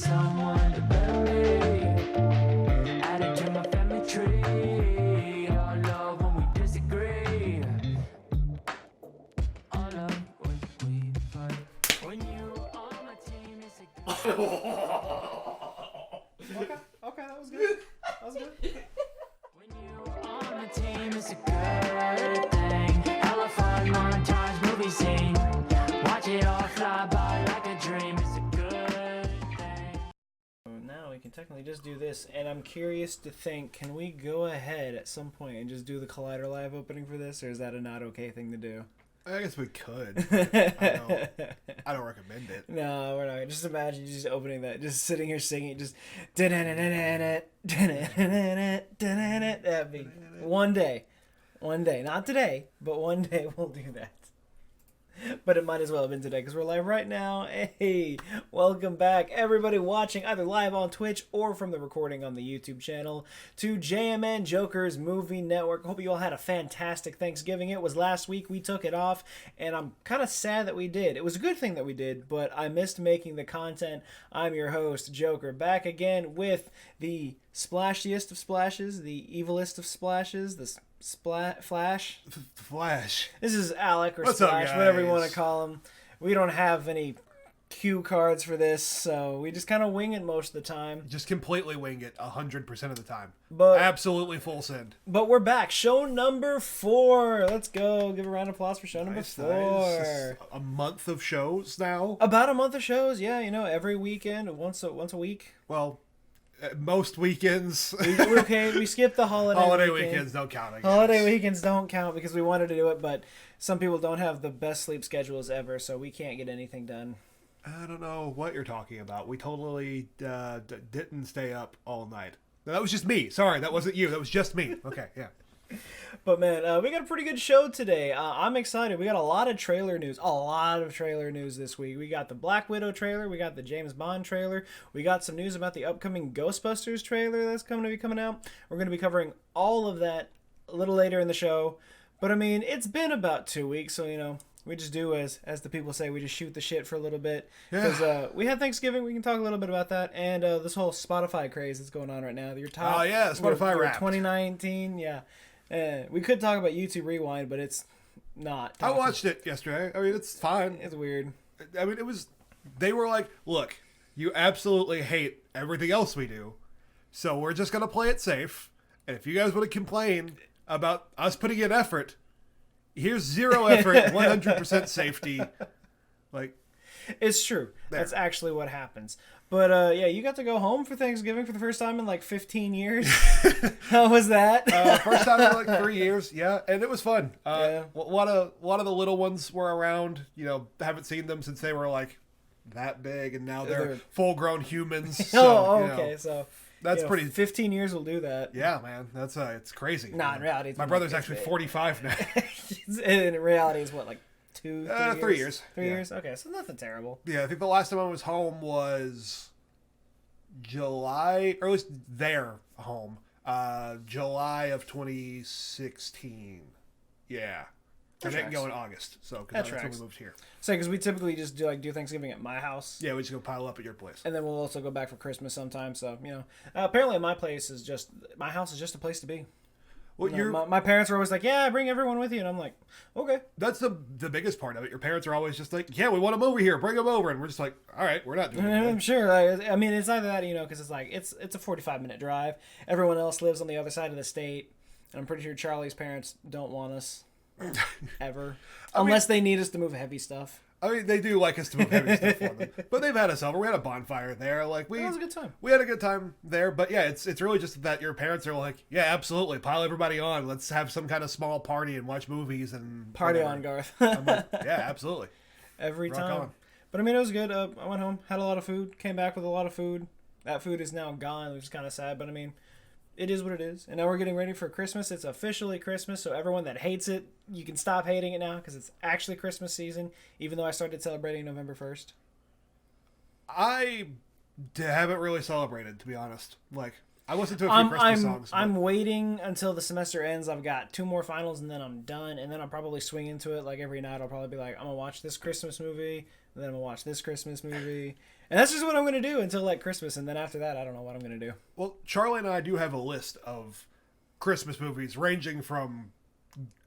someone to bury. Added to my family tree. Our love when we disagree. Our love when we fight. When you on my team, it's a good. Okay, that was good. That was good. When you on my team, it's a good thing. Hella fun montage movie scene. Watch it all fly by like a dream. It's a good thing. Now we can technically just do this, and I'm curious to think, can we go ahead at some point and just do the Collider Live opening for this, or is that a not okay thing to do? I guess we could. I don't recommend it. No, we're not. Just imagine you just opening that, just sitting here singing, just that'd be one day, not today, but one day we'll do that. But it might as well have been today because we're live right now. Hey, welcome back, everybody watching either live on Twitch or from the recording on the YouTube channel to JMN Joker's Movie Network. Hope you all had a fantastic Thanksgiving. It was last week. We took it off, and I'm kind of sad that we did. It was a good thing that we did, but I missed making the content. I'm your host, Joker, back again with the splashiest of splashes, the evilest of splashes, the Flash. Flash. This is Alec or What's up, Splash, whatever you guys? want to call him. We don't have any cue cards for this, so we just kind of wing it most of the time. Just completely wing it 100% of the time. But Absolutely full send. but we're back. Show number 4. Let's go. Give a round of applause for show number 4. Nice. A month of shows now. About a month of shows, yeah. You know, every weekend, once a week. Well, most weekends. We skipped the holiday weekends don't count, I guess. Holiday weekends don't count because we wanted to do it, but some people don't have the best sleep schedules ever, so we can't get anything done. I don't know what you're talking about. We totally didn't stay up all night. No, that was just me. Sorry, that wasn't you. That was just me. Okay, yeah. But man, we got a pretty good show today. I'm excited. We got a lot of trailer news. This week. We got the Black Widow trailer. We got the James Bond trailer. We got some news about the upcoming Ghostbusters trailer that's coming out. We're going to be covering all of that a little later in the show. But I mean, it's been about 2 weeks, so you know, we just do as the people say, we just shoot the shit for a little bit. Because we had Thanksgiving. We can talk a little bit about that. And this whole Spotify craze that's going on right now. Your top, Oh, yeah, Spotify Wrapped. 2019, yeah. We could talk about YouTube Rewind, but it's not. I watched it yesterday. I mean, it's fine. It's weird. I mean, they were like, look, you absolutely hate everything else we do, so we're just going to play it safe. And if you guys want to complain about us putting in effort, here's 0 effort, 100% safety. Like, It's true. There. That's actually what happens. But yeah, you got to go home for Thanksgiving for the first time in like 15 years. How was that? first time in like 3 years, yeah, and it was fun. Yeah. A lot of the little ones were around. You know, haven't seen them since they were like that big, and now they're full-grown humans. So, okay. So that's pretty. 15 years will do that. Yeah, man, that's it's crazy. Nah, in reality, it's my been brother's like actually this 45 now. in reality, it's what, like 2, 3 years? 3 years. 3 Yeah. years. Okay, so nothing terrible. Yeah, I think the last time I was home was July, or at least their home, July of 2016. Yeah. I didn't go in August, so that's when we moved here. So, because we typically just do Thanksgiving at my house. Yeah, we just go pile up at your place. And then we'll also go back for Christmas sometime. So, you know, apparently my house is just a place to be. Well, You know, my parents are always like, yeah, bring everyone with you. And I'm like, okay. That's the biggest part of it. Your parents are always just like, yeah, we want them over here. Bring them over. And we're just like, all right, we're not doing I'm anything. sure. I mean, it's either that, you know, because it's like, it's a 45-minute drive. Everyone else lives on the other side of the state. And I'm pretty sure Charlie's parents don't want us ever. Unless they need us to move heavy stuff. I mean, they do like us to move heavy stuff for them. But they've had us over. We had a bonfire there. Like That was a good time. We had a good time there. But yeah, it's really just that your parents are like, yeah, absolutely. Pile everybody on. Let's have some kind of small party and watch movies and Party whatever. on, Garth. I'm like, yeah, absolutely. Every Rock time. on. But I mean, it was good. I went home, had a lot of food, came back with a lot of food. That food is now gone, which is kind of sad. But I mean, it is what it is. And now we're getting ready for Christmas. It's officially Christmas, so everyone that hates it, you can stop hating it now because it's actually Christmas season, even though I started celebrating November 1st. I haven't really celebrated, to be honest. Like, I listened to a few Christmas songs. But... I'm waiting until the semester ends. I've got 2 more finals, and then I'm done. And then I'll probably swing into it. Like every night, I'll probably be like, I'm gonna watch this Christmas movie, and then I'm gonna watch this Christmas movie, and that's just what I'm gonna do until like Christmas. And then after that, I don't know what I'm gonna do. Well, Charlie and I do have a list of Christmas movies ranging from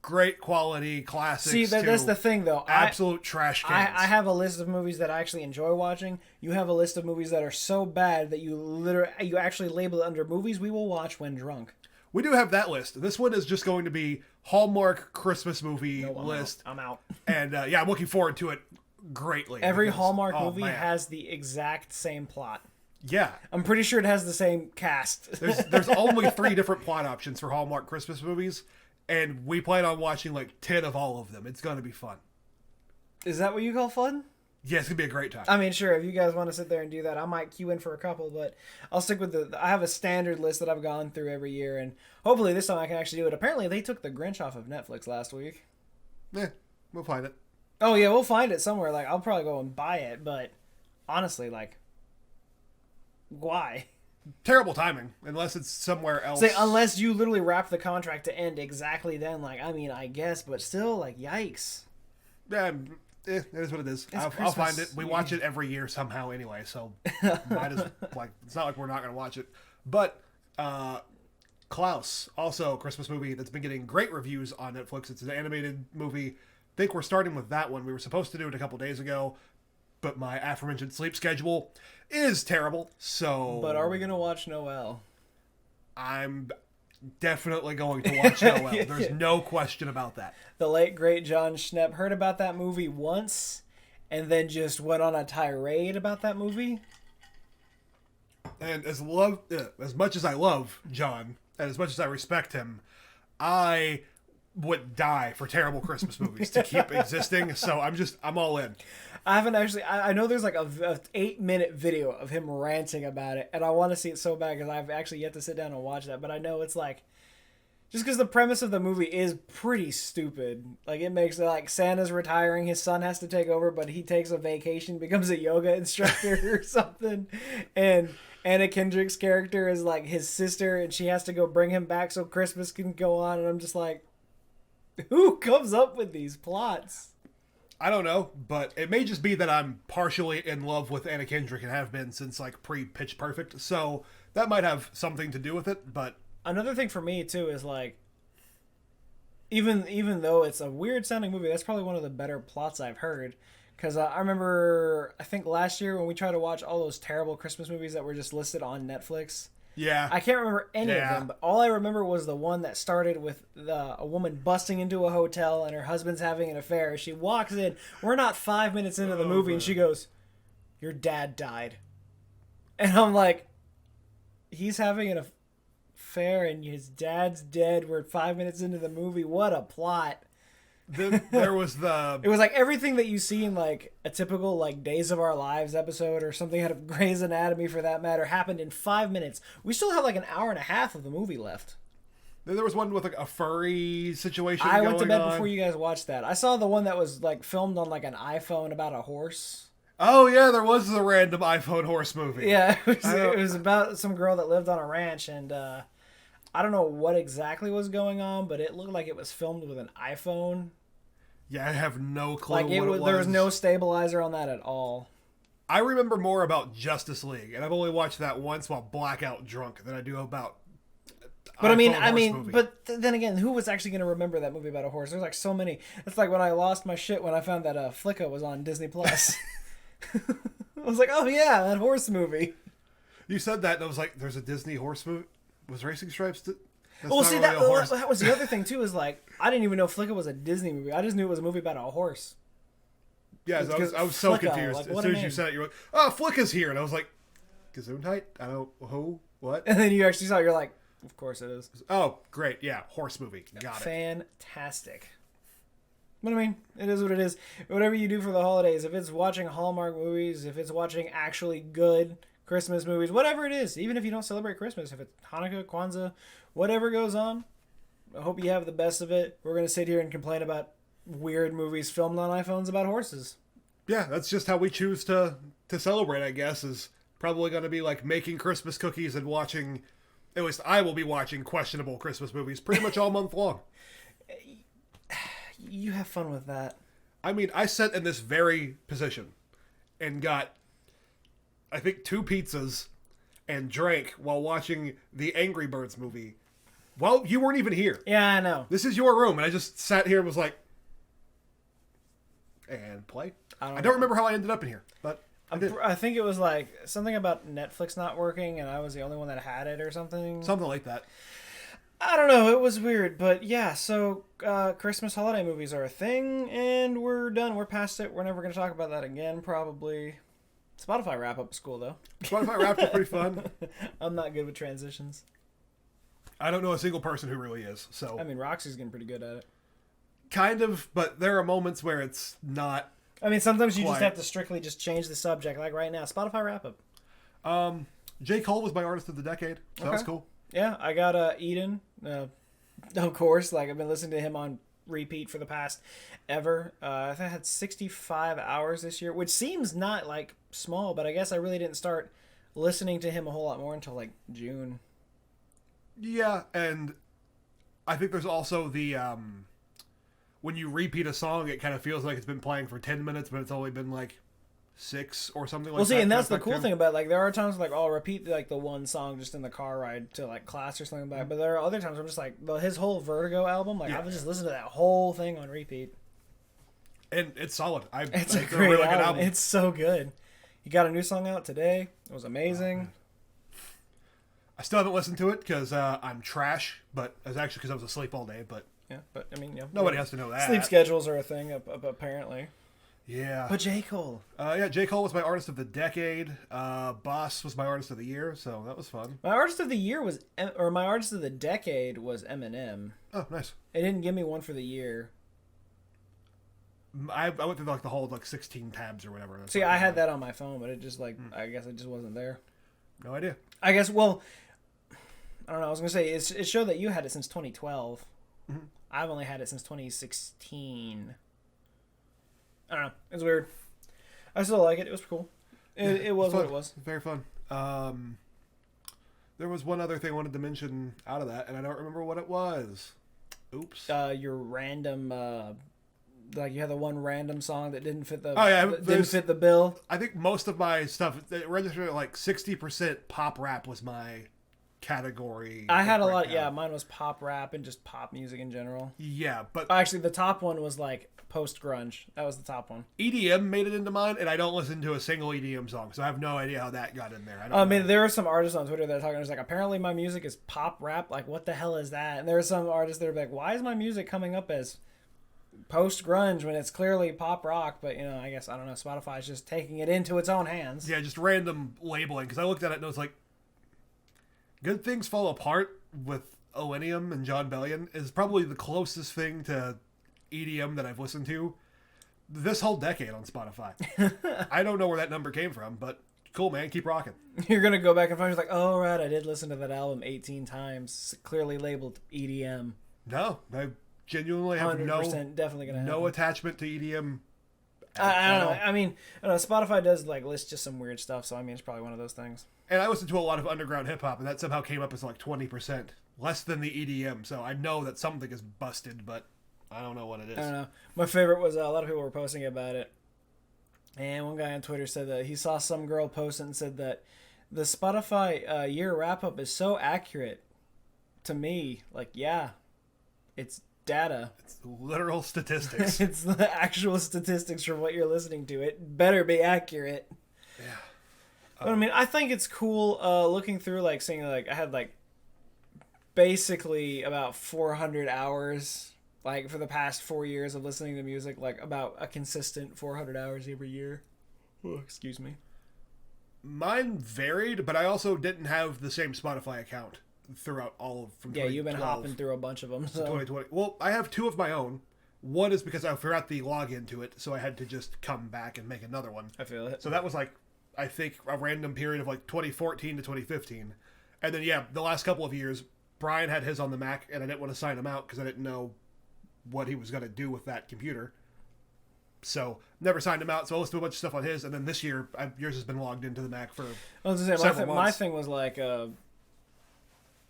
great quality classics. See, that's the thing, though. Absolute trash cans. I have a list of movies that I actually enjoy watching. You have a list of movies that are so bad that you actually label it under movies we will watch when drunk. We do have that list. This one is just going to be Hallmark Christmas movie list. I'm out. And yeah, I'm looking forward to it greatly. Every Hallmark movie has the exact same plot. Yeah. I'm pretty sure it has the same cast. There's only 3 different plot options for Hallmark Christmas movies. And we plan on watching like 10 of all of them. It's going to be fun. Is that what you call fun? Yeah, it's going to be a great time. I mean, sure, if you guys want to sit there and do that, I might queue in for a couple, but I'll stick with I have a standard list that I've gone through every year, and hopefully this time I can actually do it. Apparently they took The Grinch off of Netflix last week. Yeah, we'll find it. Oh, yeah, we'll find it somewhere. Like, I'll probably go and buy it, but honestly, like, why? Terrible timing, unless it's somewhere else. Say, unless you literally wrap the contract to end exactly then, like, I mean, I guess, but still, like, yikes. Yeah, it is what it is. I'll find it. We watch it every year somehow anyway, so might as like it's not like we're not going to watch it. But Klaus, also a Christmas movie that's been getting great reviews on Netflix. It's an animated movie. I think we're starting with that one. We were supposed to do it a couple days ago, but my aforementioned sleep schedule is terrible. So, but are we going to watch Noel? I'm definitely going to watch Noel. There's no question about that. The late great John Schnepp heard about that movie once and then just went on a tirade about that movie. And as much as I love John and as much as I respect him, I would die for terrible Christmas movies to keep existing. So I'm all in. I haven't actually. I know there's like a 8-minute video of him ranting about it, and I want to see it so bad because I've actually yet to sit down and watch that. But I know it's like, just because the premise of the movie is pretty stupid. Like it makes it like Santa's retiring, his son has to take over, but he takes a vacation, becomes a yoga instructor or something, and Anna Kendrick's character is like his sister, and she has to go bring him back so Christmas can go on. And I'm just like, who comes up with these plots? I don't know, but it may just be that I'm partially in love with Anna Kendrick and have been since like pre-Pitch Perfect, so that might have something to do with it. But another thing for me too is like, even though it's a weird sounding movie, that's probably one of the better plots I've heard. Because I remember, I think last year when we tried to watch all those terrible Christmas movies that were just listed on Netflix. Yeah. I can't remember any of them, but all I remember was the one that started with a woman busting into a hotel and her husband's having an affair. She walks in. We're not 5 minutes into the movie, and she goes, "Your dad died." And I'm like, he's having an affair and his dad's dead. We're 5 minutes into the movie. What a plot. There was the... It was like everything that you see in like a typical like Days of Our Lives episode or something out of Grey's Anatomy for that matter happened in 5 minutes. We still have like an hour and a half of the movie left. Then there was one with like a furry situation I went to bed on. before you guys watched that. I saw the one that was like filmed on like an iPhone about a horse. Oh yeah, there was a random iPhone horse movie. Yeah, it was about some girl that lived on a ranch, and I don't know what exactly was going on, but it looked like it was filmed with an iPhone. Yeah, I have no clue like what it was. There was no stabilizer on that at all. I remember more about Justice League, and I've only watched that once while blackout drunk than I do about. But I mean, but then again, who was actually going to remember that movie about a horse? There's like so many. It's like when I lost my shit when I found that Flicka was on Disney Plus. I was like, oh yeah, that horse movie. You said that, and I was like, "There's a Disney horse movie." Was Racing Stripes? Well, see, that was the other thing too. Is like I didn't even know Flicka was a Disney movie. I just knew it was a movie about a horse. Yeah, I was so Flicka, confused. like, as soon as you said it, you were like, "Oh, Flicka's here," and I was like, "Gesundheit? I don't who what?" And then you actually saw it, you're like, "Of course it is." Oh, great! Yeah, horse movie. Got it. Fantastic. But I mean, it is what it is. Whatever you do for the holidays, if it's watching Hallmark movies, if it's watching actually good Christmas movies, whatever it is, even if you don't celebrate Christmas, if it's Hanukkah, Kwanzaa, whatever goes on, I hope you have the best of it. We're going to sit here and complain about weird movies filmed on iPhones about horses. Yeah, that's just how we choose to celebrate, I guess, is probably going to be like making Christmas cookies and watching At least I will be watching questionable Christmas movies pretty much all month long. You have fun with that. I mean, I sat in this very position and got, I think, 2 pizzas and drank while watching the Angry Birds movie. Well, you weren't even here. Yeah, I know. This is your room, and I just sat here and was like, and play. I don't remember how I ended up in here, but I did. I think it was like something about Netflix not working, and I was the only one that had it or something. Something like that. I don't know. It was weird, but yeah. So Christmas holiday movies are a thing, and we're done. We're past it. We're never going to talk about that again, probably. Spotify wrap up is cool though. Spotify wrapped up pretty fun. I'm not good with transitions. I don't know a single person who really is. So I mean, Roxy's getting pretty good at it. kind of, but there are moments where it's not. I mean, sometimes you just quite. have to strictly just change the subject. Like right now, Spotify wrap up. J. Cole was my artist of the decade. So that was cool. Yeah, I got Eden. Of course, like I've been listening to him on repeat for the past ever. I think I had 65 hours this year, which seems not like small, but I guess I really didn't start listening to him a whole lot more until like June. Yeah, and I think there's also the when you repeat a song, it kind of feels like it's been playing for 10 minutes, but it's only been like 6 or something like that. Well, see, and that's the Effect cool too. thing about it. Like there are times like I'll repeat like the one song just in the car ride to like class or something like that. But there are other times where I'm just like his whole Vertigo album. Like I would just listen to that whole thing on repeat. And it's solid. It's a it's great really good album. album. It's so good. He got a new song out today. It was amazing. I still haven't listened to it because I'm trash, but it's actually because I was asleep all day. But Yeah, but I mean, nobody has to know that. Sleep schedules are a thing, apparently. Yeah. But J. Cole. Yeah, J. Cole was my artist of the decade. Boss was my artist of the year, so that was fun. My artist of the year was, or my artist of the decade was Eminem. Oh, nice. It didn't give me one for the year. I went through like the whole like 16 tabs or whatever. See, I had that on my phone, but it just like I guess it just wasn't there. No idea. I guess I don't know. I was gonna say it showed that you had it since 2012. Mm-hmm. I've only had it since 2016. I don't know. It's weird. I still like it. It was cool. It was fun. what it was. Very fun. There was one other thing I wanted to mention out of that, and I don't remember what it was. Oops. Your random, like you had the one random song that didn't fit the. Oh, yeah, that didn't fit the bill. I think most of my stuff it registered at like 60% pop rap was my category. I had a lot. breakdown. Yeah, mine was pop rap and just pop music in general. Yeah, but Actually, the top one was like post grunge. That was the top one. EDM made it into mine, and I don't listen to a single EDM song, so I have no idea how that got in there. I mean, there are some artists on Twitter that are talking. It's like apparently my music is pop rap. Like, what the hell is that? And there are some artists that are like, why is my music coming up as post grunge when it's clearly pop rock? But I guess I don't know. Spotify's just taking it into its own hands. Yeah, just random labeling, because I looked at it and it was like, Good Things Fall Apart with Millennium and John Bellion is probably the closest thing to EDM that I've listened to this whole decade on Spotify. I don't know where that number came from, but cool, man. Keep rocking. You're gonna go back and find. You're like, oh right, I did listen to that album 18 times. Clearly labeled EDM. No, I genuinely have 100% definitely gonna no happen. attachment to EDM. I don't know. I mean, Spotify does like list just some weird stuff, so I mean, it's probably one of those things. And I listen to a lot of underground hip hop, and that somehow came up as like 20%, less than the EDM. So I know that something is busted, but I don't know what it is. I don't know. My favorite was a lot of people were posting about it, and one guy on Twitter said that he saw some girl post it and said that the Spotify year wrap up is so accurate to me. Like, yeah, it's data. It's literal statistics. It's the actual statistics from what you're listening to. It better be accurate. Yeah. But I mean, I think it's cool looking through, like, seeing, like, I had, like, basically about 400 hours, like, for the past 4 years of listening to music, like, about a consistent 400 hours every year. Oh, excuse me. Mine varied, but I also didn't have the same Spotify account throughout all of from 2012 Yeah, you've been hopping through a bunch of them. to So. 2020. Well, I have 2 of my own. One is because I forgot the login to it, so I had to just come back and make another one. I feel it. So that was like, I think, a random period of like 2014 to 2015. And then, yeah, the last couple of years, Brian had his on the Mac, and I didn't want to sign him out because I didn't know what he was going to do with that computer. So, never signed him out, so I listened to a bunch of stuff on his, and then this year, yours has been logged into the Mac for I was gonna say, several my months. thing was like,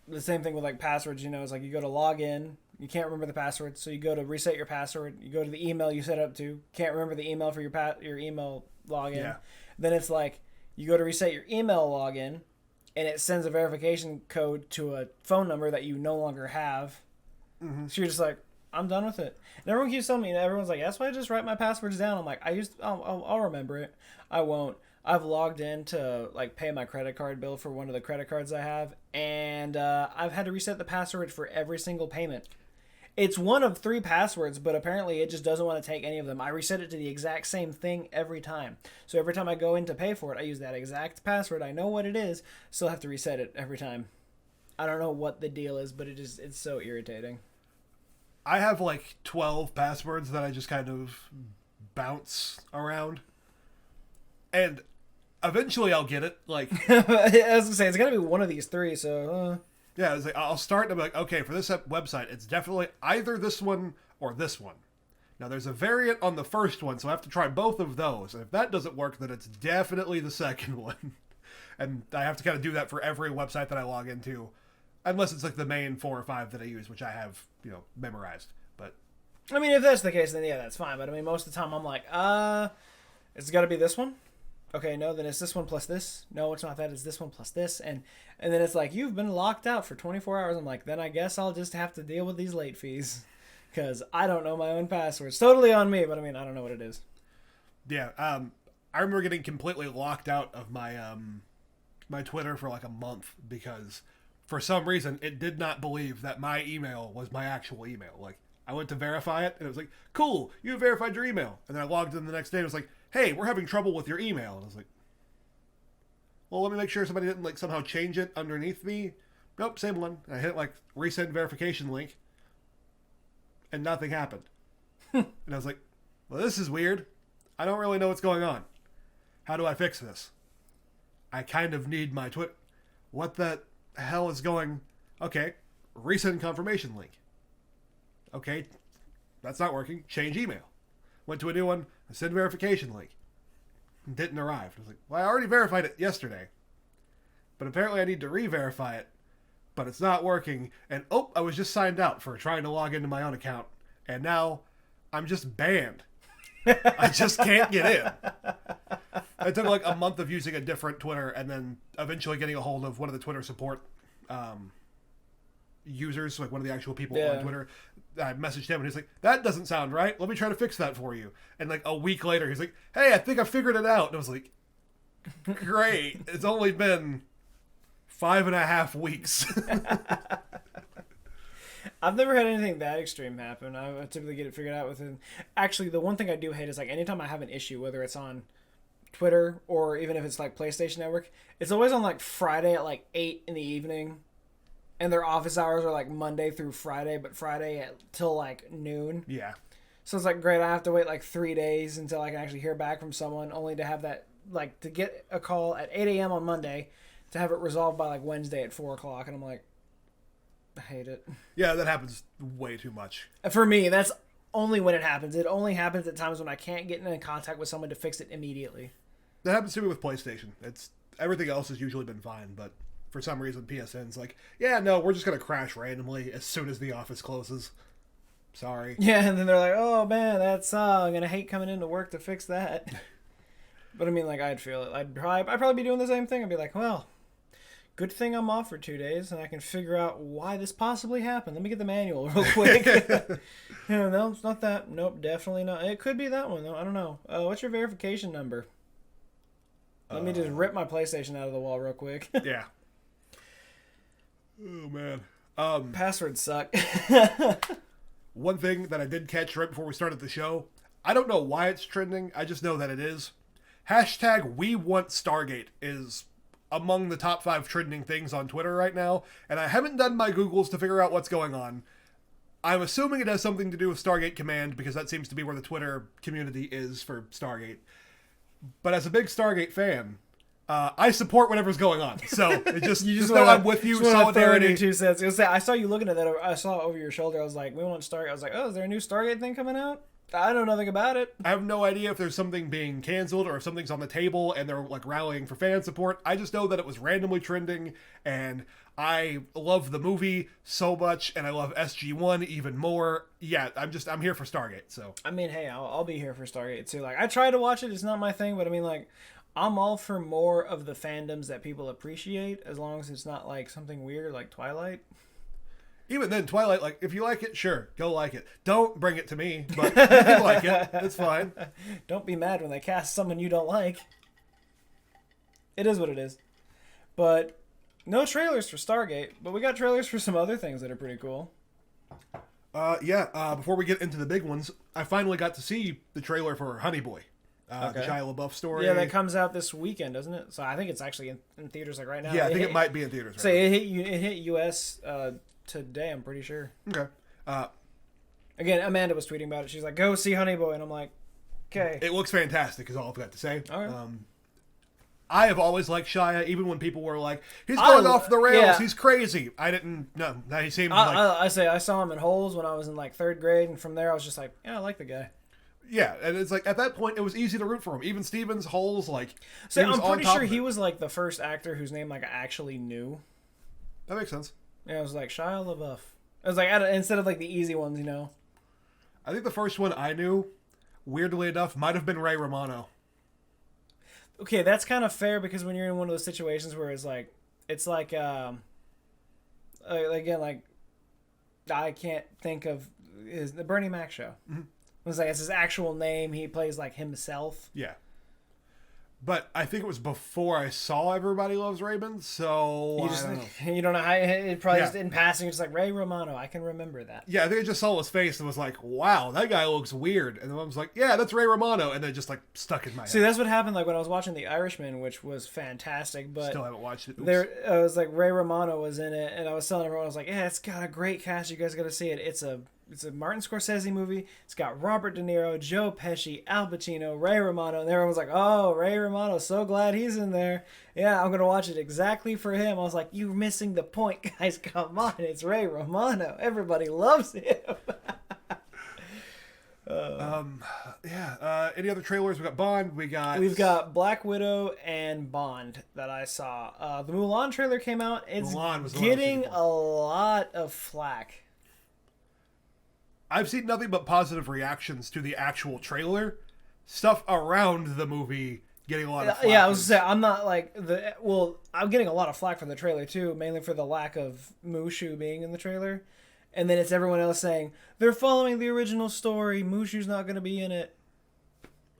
the same thing with like passwords. You know, it's like you go to log in, you can't remember the password, so you go to reset your password. You go to the email you set up to, can't remember the email for your email login. Yeah. Then it's like you go to reset your email login, and it sends a verification code to a phone number that you no longer have. Mm-hmm. So you're just like, I'm done with it. And everyone keeps telling me, everyone's like, that's why I just write my passwords down. I'm like, I'll remember it. I won't. I've logged in to like pay my credit card bill for one of the credit cards I have, and I've had to reset the password for every single payment. It's one of 3 passwords, but apparently it just doesn't want to take any of them. I reset it to the exact same thing every time. So every time I go in to pay for it, I use that exact password. I know what it is, still have to reset it every time. I don't know what the deal is, but it's so irritating. I have like 12 passwords that I just kind of bounce around. And eventually I'll get it. Like, I was gonna say, it's gotta be one of these 3, so... Yeah, it's like, I'll start and I'm like, okay, for this website, it's definitely either this one or this one. Now, there's a variant on the first one, so I have to try both of those. And if that doesn't work, then it's definitely the second one. And I have to kind of do that for every website that I log into. Unless it's like the main 4 or 5 that I use, which I have, memorized. But I mean, if that's the case, then yeah, that's fine. But I mean, most of the time I'm like, it's got to be this one. Okay, no, then it's this one plus this. No, it's not that. It's this one plus this. And then it's like, you've been locked out for 24 hours. I'm like, then I guess I'll just have to deal with these late fees. Because I don't know my own passwords. Totally on me, but I mean, I don't know what it is. Yeah, I remember getting completely locked out of my my Twitter for like a month because for some reason it did not believe that my email was my actual email. Like, I went to verify it and it was like, cool, you verified your email. And then I logged in the next day and it was like, hey, we're having trouble with your email. And I was like, well, let me make sure somebody didn't like somehow change it underneath me. Nope, same one. And I hit like resend verification link and nothing happened. And I was like, well, this is weird. I don't really know what's going on. How do I fix this? I kind of need my Twitter. What the hell is going... Okay, resend confirmation link. Okay, that's not working. Change email. Went to a new one. Send verification link. Didn't arrive. I was like, well, I already verified it yesterday. But apparently I need to re-verify it. But it's not working. And I was just signed out for trying to log into my own account. And now I'm just banned. I just can't get in. It took like a month of using a different Twitter and then eventually getting a hold of one of the Twitter support users, like one of the actual people on Twitter. I messaged him and he's like, that doesn't sound right. Let me try to fix that for you. And like a week later, he's like, hey, I think I figured it out. And I was like, great. It's only been 5.5 weeks. I've never had anything that extreme happen. I typically get it figured out within... Actually, the one thing I do hate is like anytime I have an issue, whether it's on Twitter or even if it's like PlayStation Network, it's always on like Friday at like 8 in the evening. And their office hours are like Monday through Friday, but Friday till like noon. Yeah. So it's like, great, I have to wait like 3 days until I can actually hear back from someone, only to have that, like, to get a call at 8 a.m. on Monday, to have it resolved by like Wednesday at 4 o'clock. And I'm like, I hate it. Yeah, that happens way too much. For me, that's only when it happens. It only happens at times when I can't get in contact with someone to fix it immediately. That happens to me with PlayStation. Everything else has usually been fine, but for some reason PSN's like, yeah, no, we're just going to crash randomly as soon as the office closes. Sorry. Yeah, and then they're like, oh man, that's I'm going to hate coming into work to fix that. But I mean, like, I'd feel it. I'd probably be doing the same thing. I'd be like, well, good thing I'm off for 2 days and I can figure out why this possibly happened. Let me get the manual real quick. No, it's not that. Nope, definitely not. It could be that one, though. I don't know. What's your verification number? Let me just rip my PlayStation out of the wall real quick. Yeah. Oh, man. Passwords suck. One thing that I did catch right before we started the show, I don't know why it's trending. I just know that it is. Hashtag We Want Stargate is among the top 5 trending things on Twitter right now, and I haven't done my Googles to figure out what's going on. I'm assuming it has something to do with Stargate Command, because that seems to be where the Twitter community is for Stargate. But as a big Stargate fan, I support whatever's going on. So it just know I'm with you. Solidarity. 2 cents. I saw you looking at that. I saw it over your shoulder. I was like, we want Stargate. I was like, oh, is there a new Stargate thing coming out? I know nothing about it. I have no idea if there's something being canceled or if something's on the table and they're like rallying for fan support. I just know that it was randomly trending, and I love the movie so much, and I love SG-1 even more. Yeah, I'm here for Stargate. So I mean, hey, I'll be here for Stargate too. Like, I try to watch it. It's not my thing, but I mean, like, I'm all for more of the fandoms that people appreciate, as long as it's not like something weird like Twilight. even then, Twilight, like, if you like it, sure, go like it. Don't bring it to me, but you can like it. It's fine. Don't be mad when they cast someone you don't like. It is what it is. But no trailers for Stargate, but we got trailers for some other things that are pretty cool. Before we get into the big ones, I finally got to see the trailer for Honey Boy. The Shia LaBeouf story. Yeah, that comes out this weekend, doesn't it? So I think it's actually in theaters like right now. Yeah, I think it might be in theaters right so now. it hit US today, I'm pretty sure. Okay. Again, Amanda was tweeting about it. She's like, go see Honey Boy. And I'm like, okay. It looks fantastic is all I've got to say. All right. I have always liked Shia, even when people were like, he's going off the rails, yeah. He's crazy. I didn't, no, he seemed I saw him in Holes when I was in like 3rd grade. And from there, I was just like, yeah, I like the guy. Yeah, and it's like, at that point, it was easy to root for him. Even Stevens, Holes, like, So he was I'm on pretty top sure of he it. was like the first actor whose name like I actually knew. That makes sense. Yeah, it was like Shia LaBeouf. It was like instead of like the easy ones, you know. I think the first one I knew, weirdly enough, might have been Ray Romano. Okay, that's kind of fair because when you're in one of those situations where it's like again, like I can't think of the Bernie Mac show. Mm-hmm. It was like it's his actual name. He plays like himself. Yeah. But I think it was before I saw Everybody Loves Raymond, so You just I don't know. you don't know how it probably Yeah. just in passing. It's like Ray Romano. I can remember that. Yeah, I think I just saw his face and was like, wow, that guy looks weird. And then I was like, yeah, that's Ray Romano. And then just like stuck in my head. See, that's what happened. Like when I was watching The Irishman, which was fantastic, but Still haven't watched it. Oops. there, I was like Ray Romano was in it, and I was telling everyone, I was like, yeah, it's got a great cast. You guys got to see it. It's a Martin Scorsese movie. It's got Robert De Niro, Joe Pesci, Al Pacino, Ray Romano, and everyone was like, oh, Ray Romano, so glad he's in there. Yeah, I'm gonna watch it exactly for him. I was like, you're missing the point, guys. Come on, it's Ray Romano. Everybody loves him. Any other trailers? We got Bond. We've got Black Widow and Bond that I saw. The Mulan trailer came out. It's Mulan was the one I was getting looking for. a lot of flack. I've seen nothing but positive reactions to the actual trailer. Stuff around the movie getting a lot of flack. Yeah, I was gonna say I'm not like I'm getting a lot of flack for the trailer too, mainly for the lack of Mushu being in the trailer, and then it's everyone else saying they're following the original story. Mushu's not gonna be in it.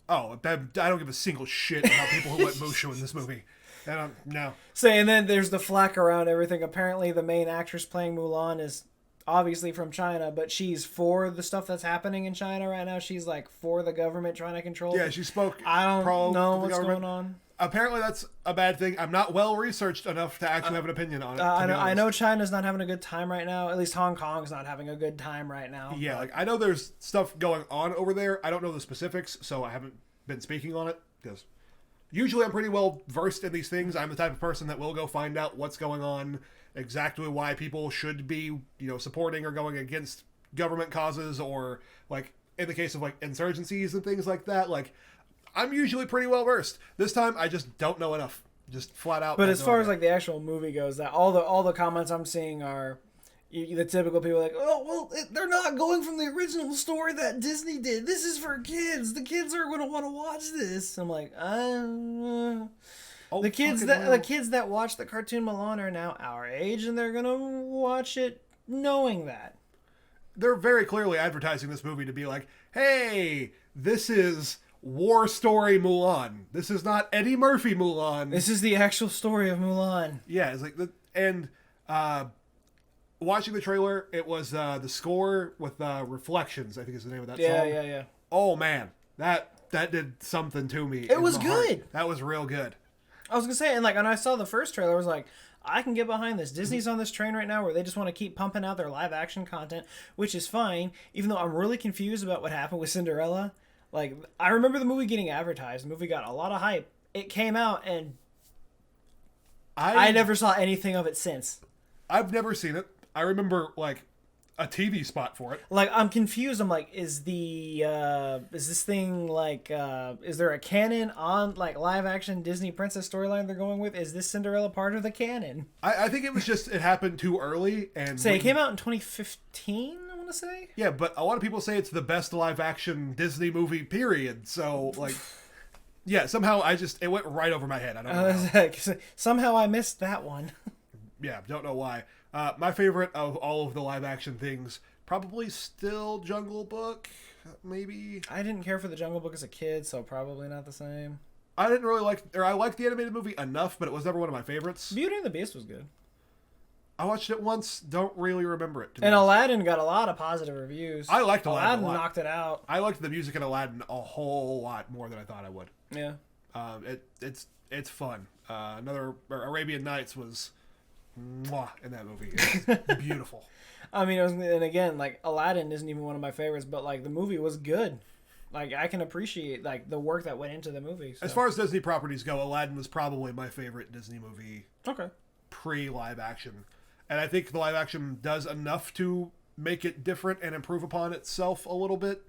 Oh, I don't give a single shit about people who let Mushu in this movie. No. And then there's the flack around everything. Apparently, the main actress playing Mulan is obviously from China, but she's for the stuff that's happening in China right now. She's like for the government trying to control. Yeah, she spoke. I don't know to the what's government. going on. Apparently, that's a bad thing. I'm not well researched enough to actually have an opinion on it. I know China's not having a good time right now. At least Hong Kong's not having a good time right now. Yeah, like I know there's stuff going on over there. I don't know the specifics, so I haven't been speaking on it because usually I'm pretty well versed in these things. I'm the type of person that will go find out what's going on, exactly why people should be, supporting or going against government causes, or like in the case of like insurgencies and things like that. Like I'm usually pretty well versed. This time I just don't know enough. Just flat out. But as far as like the actual movie goes, that all the comments I'm seeing are the typical people like, oh well, they're not going from the original story that Disney did. This is for kids. The kids are going to want to watch this. I'm like, the kids that watch the cartoon Mulan are now our age, and they're gonna watch it knowing that. They're very clearly advertising this movie to be like, hey, this is war story Mulan. This is not Eddie Murphy Mulan. This is the actual story of Mulan. Yeah, it's like watching the trailer, it was the score with Reflections, I think is the name of that song. Yeah. Oh man, that did something to me. It was in the heart. good. That was real good. I was gonna say, and like when I saw the first trailer, I was like, I can get behind this. Disney's on this train right now where they just want to keep pumping out their live action content, which is fine, even though I'm really confused about what happened with Cinderella. Like, I remember the movie getting advertised. The movie got a lot of hype. It came out, and I never saw anything of it since. I've never seen it. I remember, like, a TV spot for it. Like, I'm confused. I'm like, is this thing like, is there a canon on like live action Disney princess storyline they're going with? Is this Cinderella part of the canon? I think it was just it happened too early, and It came out in 2015. I want to say. Yeah, but a lot of people say it's the best live action Disney movie. Period. So like, yeah, somehow it went right over my head. I don't know. how. Somehow I missed that one. Yeah, don't know why. My favorite of all of the live action things, probably still Jungle Book, maybe. I didn't care for the Jungle Book as a kid, so probably not the same. I didn't really I liked the animated movie enough, but it was never one of my favorites. Beauty and the Beast was good. I watched it once, don't really remember it. And Aladdin got a lot of positive reviews. I liked Aladdin a lot. Knocked it out. I liked the music in Aladdin a whole lot more than I thought I would. Yeah. It's fun. Arabian Nights was mwah in that movie. It's beautiful. I mean, and again, like Aladdin isn't even one of my favorites, but like the movie was good. Like I can appreciate like the work that went into the movie. So. As far as Disney properties go, Aladdin was probably my favorite Disney movie. Okay. Pre-live action, and I think the live action does enough to make it different and improve upon itself a little bit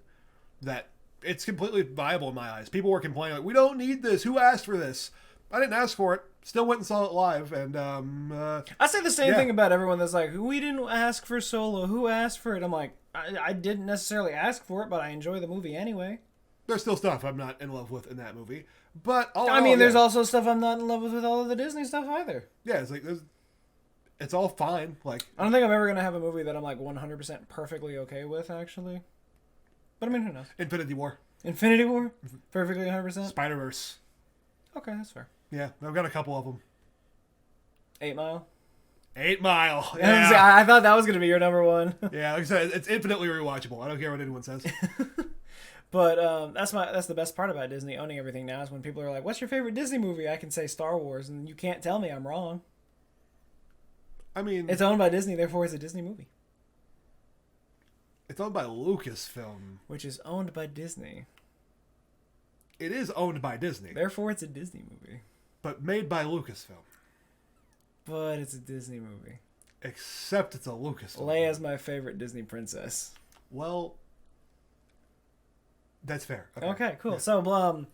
that it's completely viable in my eyes. People were complaining like, "We don't need this. Who asked for this?" I didn't ask for it. Still went and saw it live, and I say the same thing about everyone that's like, "We didn't ask for Solo. Who asked for it?" I'm like, I didn't necessarily ask for it, but I enjoy the movie anyway. There's still stuff I'm not in love with in that movie, but there's also stuff I'm not in love with all of the Disney stuff either. Yeah, it's like it's all fine. Like I don't think I'm ever gonna have a movie that I'm like 100% perfectly okay with, actually. But I mean, who knows? Infinity War, perfectly 100%. Spider-Verse. Okay, that's fair. Yeah, I've got a couple of them. 8 Mile. 8 Mile. Yeah. I thought that was gonna be your number one. Yeah, like I said, it's infinitely rewatchable. I don't care what anyone says. But that's the best part about Disney owning everything now is when people are like, "What's your favorite Disney movie?" I can say Star Wars, and you can't tell me I'm wrong. I mean, it's owned by Disney, therefore it's a Disney movie. It's owned by Lucasfilm, which is owned by Disney. It is owned by Disney, therefore it's a Disney movie. But made by Lucasfilm. But it's a Disney movie. Except it's a Lucasfilm. Leia's my favorite Disney princess. Well, that's fair. Okay, cool. Yeah. So,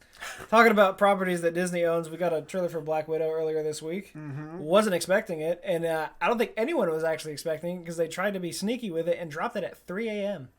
talking about properties that Disney owns, we got a trailer for Black Widow earlier this week. Mm-hmm. Wasn't expecting it, and I don't think anyone was actually expecting it because they tried to be sneaky with it and dropped it at 3 a.m.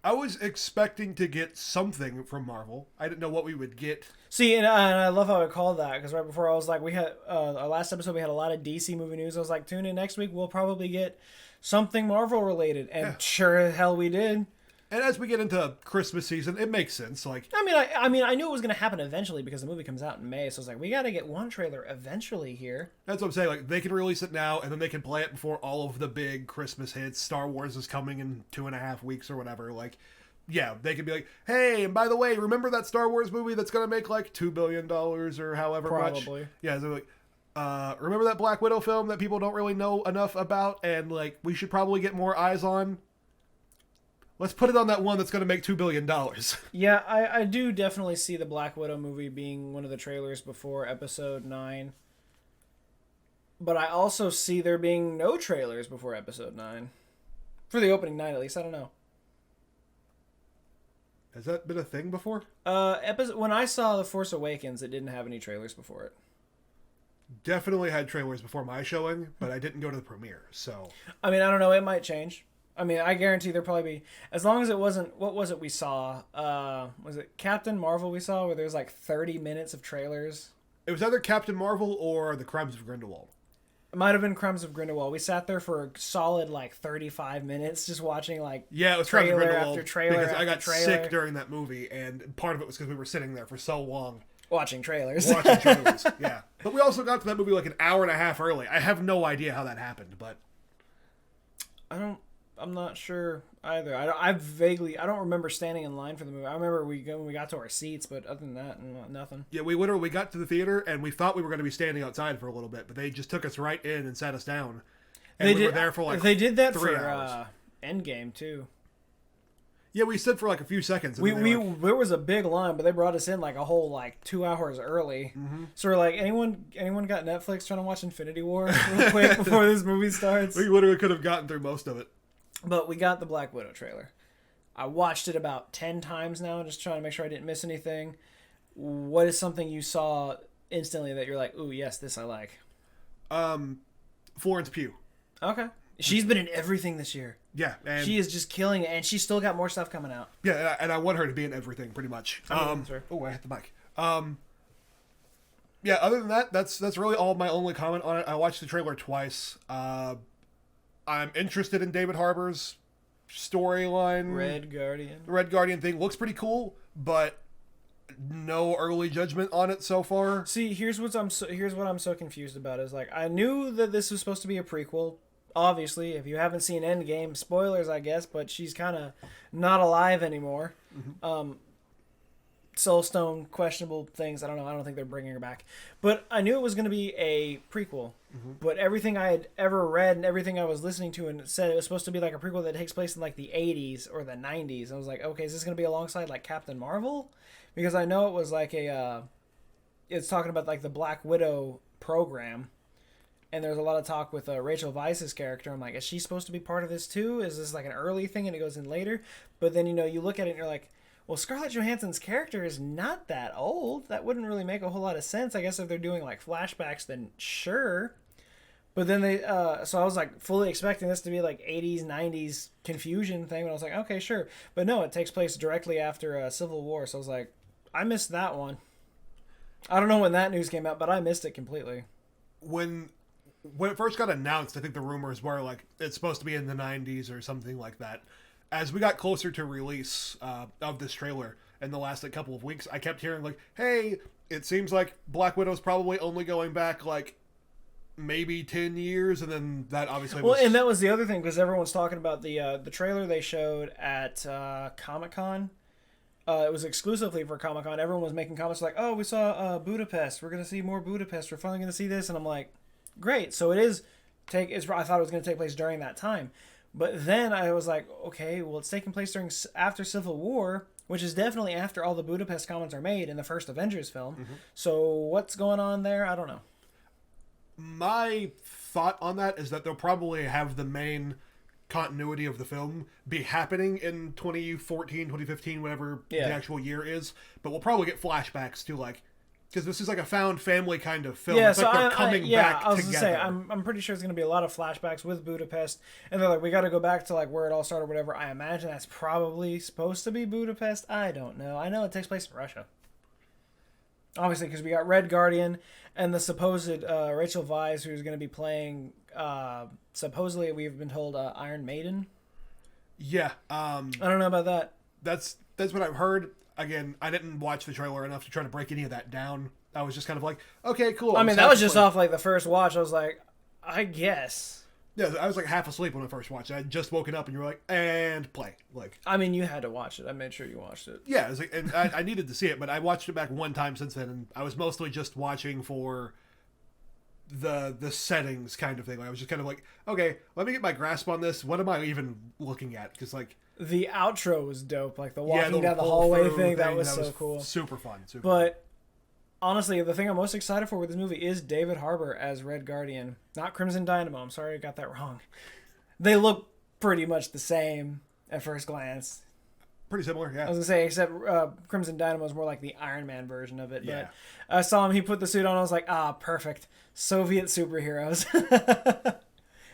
I was expecting to get something from Marvel. I didn't know what we would get. See, and I love how I called that because right before I was like, we had our last episode, we had a lot of DC movie news. I was like, tune in next week, we'll probably get something Marvel related, and sure as hell we did. And as we get into Christmas season, it makes sense. Like, I mean, I knew it was going to happen eventually because the movie comes out in May. So I was like, we got to get one trailer eventually here. That's what I'm saying. Like, they can release it now, and then they can play it before all of the big Christmas hits. Star Wars is coming in 2.5 weeks or whatever. Like, yeah, they can be like, hey, and by the way, remember that Star Wars movie that's going to make like $2 billion or however much? Probably. Yeah, so like, remember that Black Widow film that people don't really know enough about, and like we should probably get more eyes on? Let's put it on that one that's going to make $2 billion. Yeah, I do definitely see the Black Widow movie being one of the trailers before Episode 9. But I also see there being no trailers before Episode 9. For the opening night, at least. I don't know. Has that been a thing before? When I saw The Force Awakens, it didn't have any trailers before it. Definitely had trailers before my showing, but I didn't go to the premiere, so... I mean, I don't know. It might change. I mean, I guarantee there'll probably be... As long as it wasn't... What was it we saw? Was it Captain Marvel we saw where there was like 30 minutes of trailers? It was either Captain Marvel or The Crimes of Grindelwald. It might have been Crimes of Grindelwald. We sat there for a solid like 35 minutes just watching like it was trailer after trailer because after I got trailer. sick during that movie, and part of it was because we were sitting there for so long. Watching trailers. Yeah. But we also got to that movie like an hour and a half early. I have no idea how that happened, but... I'm not sure either. I don't remember standing in line for the movie. I remember when we got to our seats, but other than that, nothing. Yeah, we got to the theater and we thought we were going to be standing outside for a little bit, but they just took us right in and sat us down. And we were there for like 3 hours. They did that for Endgame too. Yeah, we stood for like a few seconds. And there was a big line, but they brought us in like a whole like 2 hours early. Mm-hmm. So we're like, anyone got Netflix trying to watch Infinity War real quick before this movie starts? We literally could have gotten through most of it. But we got the Black Widow trailer. I watched it about 10 times now, just trying to make sure I didn't miss anything. What is something you saw instantly that you're like, ooh, yes, this I like? Florence Pugh. Okay. She's been in everything this year. Yeah, and She is just killing it, and she's still got more stuff coming out. yeah, and I want her to be in everything pretty much. Sorry. Oh, I hit the mic. Yeah. Other than that, that's really all my only comment on it. I watched the trailer twice. I'm interested in David Harbour's storyline. Red Guardian thing looks pretty cool, but no early judgment on it so far. See, here's what I'm so confused about is like I knew that this was supposed to be a prequel. Obviously, if you haven't seen Endgame, spoilers, I guess, but she's kind of not alive anymore. Soulstone, questionable things. I don't know. I don't think they're bringing her back. But I knew it was going to be a prequel. But everything I had ever read and everything I was listening to and said it was supposed to be like a prequel that takes place in like the 80s or the 90s. I was like, okay, is this going to be alongside like Captain Marvel? Because I know it was like it's talking about like the Black Widow program. And there's a lot of talk with Rachel Weisz's character. I'm like, is she supposed to be part of this too? Is this like an early thing and it goes in later? But then, you look at it and you're like, well, Scarlett Johansson's character is not that old. That wouldn't really make a whole lot of sense. I guess if they're doing like flashbacks, then sure. But then so I was like fully expecting this to be like 80s, 90s confusion thing. And I was like, okay, sure. But no, it takes place directly after Civil War. So I was like, I missed that one. I don't know when that news came out, but I missed it completely. When it first got announced, I think the rumors were like it's supposed to be in the 90s or something like that. As we got closer to release of this trailer in the last couple of weeks, I kept hearing like, hey, it seems like Black Widow's probably only going back like maybe 10 years, and then that obviously was... Well, and that was the other thing, because everyone's talking about the trailer they showed at Comic-Con. It was exclusively for Comic-Con. Everyone was making comments like, oh, we saw Budapest. We're going to see more Budapest. We're finally going to see this. And I'm like, great. So it is... I thought it was going to take place during that time. But then I was like, okay, well, it's taking place after Civil War, which is definitely after all the Budapest comments are made in the first Avengers film. So what's going on there? I don't know. My thought on that is that they'll probably have the main continuity of the film be happening in 2014, 2015, whatever the actual year is. But we'll probably get flashbacks to like... Because this is like a found family kind of film. Yeah, it's like they're coming back I was together. Gonna say, I'm pretty sure it's going to be a lot of flashbacks with Budapest. And they're like, we got to go back to like where it all started or whatever. I imagine that's probably supposed to be Budapest. I don't know. I know it takes place in Russia. Obviously, because we got Red Guardian and the supposed Rachel Weisz, who's going to be playing, supposedly, we've been told, Iron Maiden. Yeah. I don't know about that. That's what I've heard. Again, I didn't watch the trailer enough to try to break any of that down. I was just kind of like, okay, cool. I mean, that was just off like the first watch. I was like, I guess. Yeah, I was like half asleep when I first watched it. I had just woken up and you were like, and play. Like, I mean, you had to watch it. I made sure you watched it. Yeah, it was like, and I needed to see it, but I watched it back one time since then, and I was mostly just watching for the settings kind of thing. Like, I was just kind of like, okay, let me get my grasp on this. What am I even looking at? Because like, the outro was dope, like the walking down the hallway thing. That was so cool, super fun. But honestly, the thing I'm most excited for with this movie is David Harbour as Red Guardian, not Crimson Dynamo. I'm sorry I got that wrong. They look pretty much the same at first glance. Pretty similar, yeah. I was gonna say, except Crimson Dynamo is more like the Iron Man version of it. Yeah. But I saw him. He put the suit on. I was like, perfect. Soviet superheroes.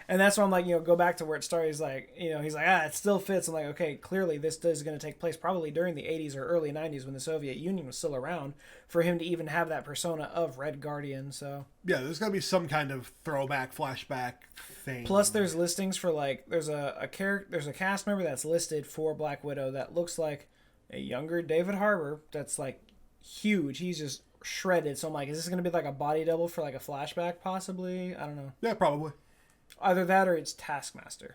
And that's why I'm like, go back to where it started. He's like, it still fits. I'm like, okay, clearly this is going to take place probably during the 80s or early 90s when the Soviet Union was still around for him to even have that persona of Red Guardian. So yeah, there's going to be some kind of throwback, flashback thing. Plus, there's listings for like, there's a cast member that's listed for Black Widow that looks like a younger David Harbour. That's like huge. He's just shredded. So I'm like, is this going to be like a body double for like a flashback possibly? I don't know. Yeah, probably. Either that or it's Taskmaster.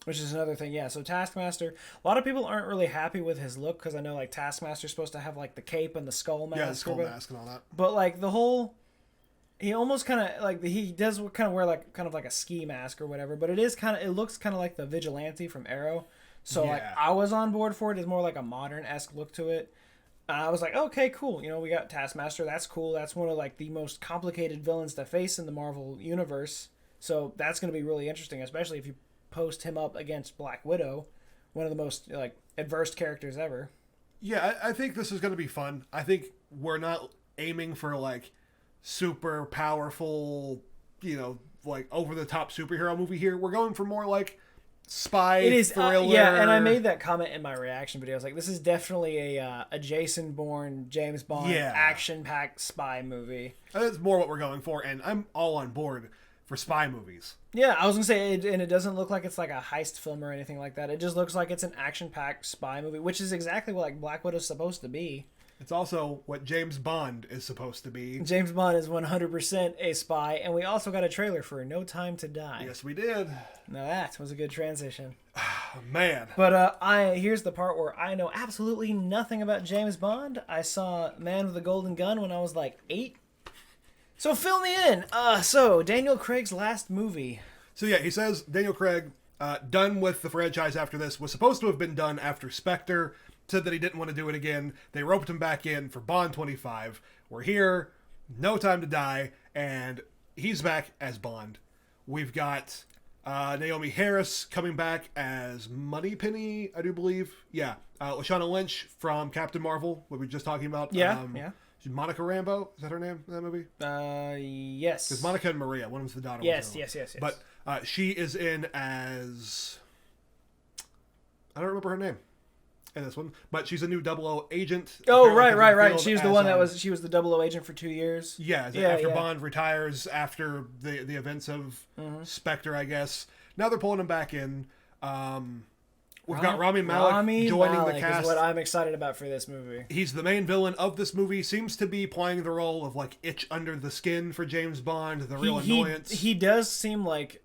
Which is another thing. Yeah, so Taskmaster, a lot of people aren't really happy with his look because I know like Taskmaster's supposed to have like the cape and the skull mask. Yeah, the skull mask and all that. But like the whole, he almost kind of like, he does kind of wear like kind of like a ski mask or whatever, but it looks kind of like the Vigilante from Arrow. So like I was on board for it. It's more like a modern-esque look to it. I was like, okay, cool. We got Taskmaster. That's cool. That's one of like the most complicated villains to face in the Marvel universe. So that's going to be really interesting, especially if you post him up against Black Widow, one of the most like adverse characters ever. Yeah, I think this is going to be fun. I think we're not aiming for like super powerful, like over the top superhero movie here. We're going for more like spy thriller. Yeah, and I made that comment in my reaction video. I was like, this is definitely a Jason Bourne, James Bond action-packed spy movie. That's more what we're going for, and I'm all on board for spy movies. Yeah, I was gonna say, and it doesn't look like it's like a heist film or anything like that. It just looks like it's an action-packed spy movie, which is exactly what like Black Widow's supposed to be. It's also what James Bond is supposed to be. James Bond is 100% a spy, and we also got a trailer for No Time to Die. Yes, we did. Now that was a good transition. Man. But here's the part where I know absolutely nothing about James Bond. I saw Man with a Golden Gun when I was like 8. So fill me in. So Daniel Craig's last movie. So yeah, he says Daniel Craig, done with the franchise after this, was supposed to have been done after Spectre, said that he didn't want to do it again. They roped him back in for Bond 25. We're here, No Time to Die, and he's back as Bond. We've got Naomi Harris coming back as Moneypenny, I do believe. Yeah, Lashana Lynch from Captain Marvel, what we were just talking about. Yeah. Monica Rambeau, is that her name in that movie? Yes. Because Monica and Maria, one of them's the daughter. Yes. But she is in as... I don't remember her name in this one, but she's a new 00 agent. Oh, right. She was the one that she was the 00 agent for 2 years. Yeah, after Bond retires after the events of Spectre, I guess. Now they're pulling him back in. We've got Rami Malek joining the cast. Is what I'm excited about for this movie. He's the main villain of this movie. Seems to be playing the role of like itch under the skin for James Bond, the real annoyance. He does seem like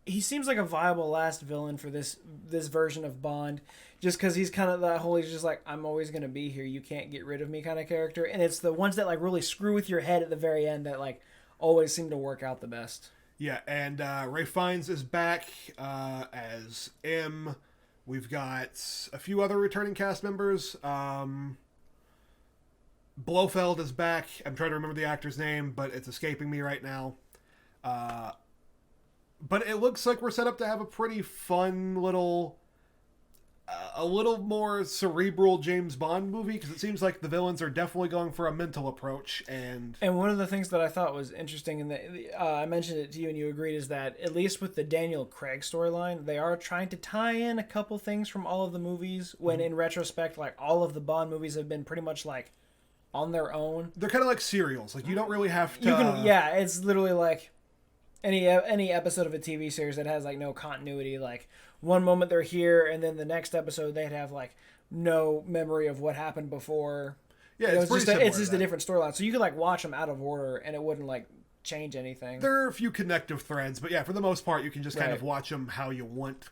he seems like a viable last villain for this version of Bond, just because he's kind of that whole he's just like, I'm always gonna be here, you can't get rid of me kind of character, and it's the ones that like really screw with your head at the very end that like always seem to work out the best. Yeah, and Ray Fiennes is back as M. We've got a few other returning cast members. Blofeld is back. I'm trying to remember the actor's name, but it's escaping me right now. But it looks like we're set up to have a pretty fun little... a little more cerebral James Bond movie, because it seems like the villains are definitely going for a mental approach. And one of the things that I thought was interesting, and I mentioned it to you and you agreed, is that at least with the Daniel Craig storyline, they are trying to tie in a couple things from all of the movies, when in retrospect, like all of the Bond movies have been pretty much like on their own. They're kind of like serials. Like you don't really have to... it's literally like any episode of a TV series that has like no continuity. Like one moment they're here, and then the next episode they'd have like no memory of what happened before. Yeah, it's just a different storyline. So you could like watch them out of order, and it wouldn't like change anything. There are a few connective threads, but yeah, for the most part, you can just kind of watch them how you want.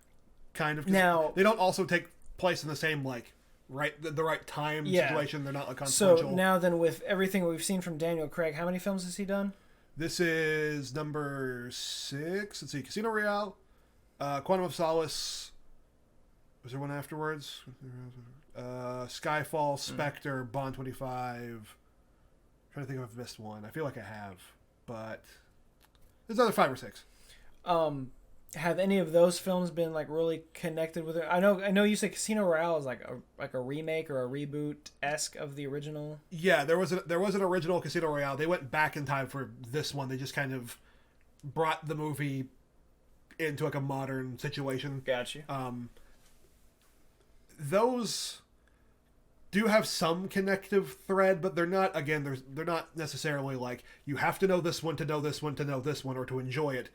Kind of. Now they don't also take place in the same like the right time situation. They're not like consequential. So now then, with everything we've seen from Daniel Craig, how many films has he done? This is number 6. Let's see, Casino Royale, Quantum of Solace. Was there one afterwards? Skyfall, Spectre, Bond 25. I'm trying to think if I've missed one. I feel like I have, but there's another 5 or 6. Have any of those films been like really connected with it? I know you said Casino Royale is like a remake or a reboot-esque of the original. Yeah, there was an original Casino Royale. They went back in time for this one. They just kind of brought the movie into like a modern situation. Got you. Those do have some connective thread, but they're not. Again, they're not necessarily like you have to know this one to know this one to know this one or to enjoy it.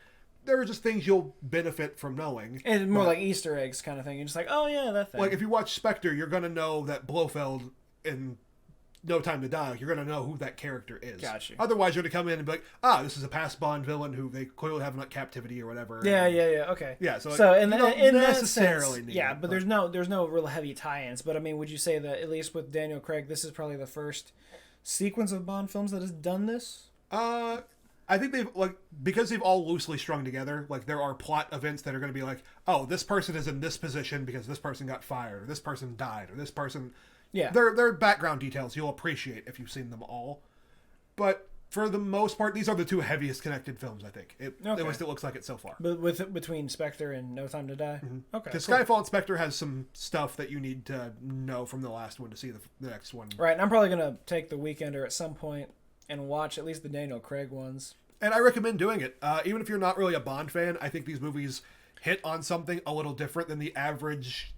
There are just things you'll benefit from knowing. And more like Easter eggs kind of thing. You're just like, oh yeah, that thing. Like if you watch Spectre, you're going to know that Blofeld in No Time to Die, you're going to know who that character is. Gotcha. Otherwise, you're going to come in and be like, this is a past Bond villain who they clearly have in like captivity or whatever. Yeah, okay. Yeah, so in that sense, need yeah, but there's no real heavy tie-ins. But I mean, would you say that at least with Daniel Craig, this is probably the first sequence of Bond films that has done this? I think because they've all loosely strung together, like there are plot events that are going to be like, oh, this person is in this position because this person got fired, or this person died, or this person... Yeah. They're background details you'll appreciate if you've seen them all. But for the most part, these are the two heaviest connected films, I think. At least it looks like it so far. But between Spectre and No Time to Die? Mm-hmm. Okay. Because cool. Skyfall and Spectre has some stuff that you need to know from the last one to see the next one. Right, and I'm probably going to take the weekender at some point and watch at least the Daniel Craig ones. And I recommend doing it. Even if you're not really a Bond fan, I think these movies hit on something a little different than the average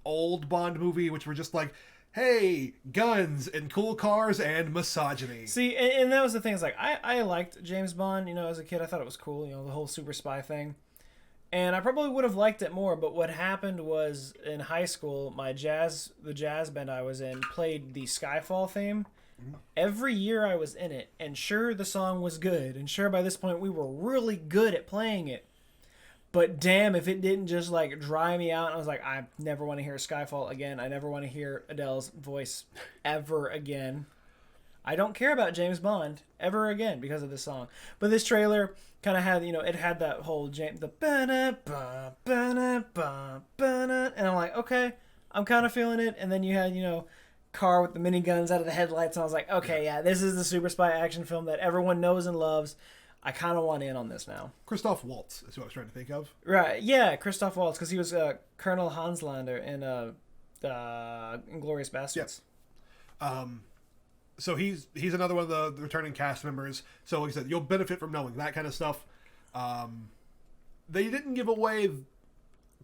old Bond movie, which were just like, hey, guns and cool cars and misogyny. See, and that was the thing. It's like, I liked James Bond, as a kid. I thought it was cool, the whole super spy thing. And I probably would have liked it more, but what happened was in high school, the jazz band I was in played the Skyfall theme. Every year I was in it, and sure, the song was good, and sure, by this point, we were really good at playing it. But damn, if it didn't just, dry me out, and I was like, I never want to hear Skyfall again. I never want to hear Adele's voice ever again. I don't care about James Bond ever again because of this song. But this trailer kind of had, it had that whole the ba-da-ba, ba-da-ba, ba-da, and I'm like, okay, I'm kind of feeling it. And then you had, car with the miniguns out of the headlights, and I was like, okay, yeah, this is the super spy action film that everyone knows and loves. I kind of want in on this now. Christoph Waltz is what I was trying to think of. Right, yeah, Christoph Waltz, because he was Colonel Hanslander in Inglourious Basterds. Yeah. So he's another one of the returning cast members. So like I said, you'll benefit from knowing that kind of stuff. They didn't give away,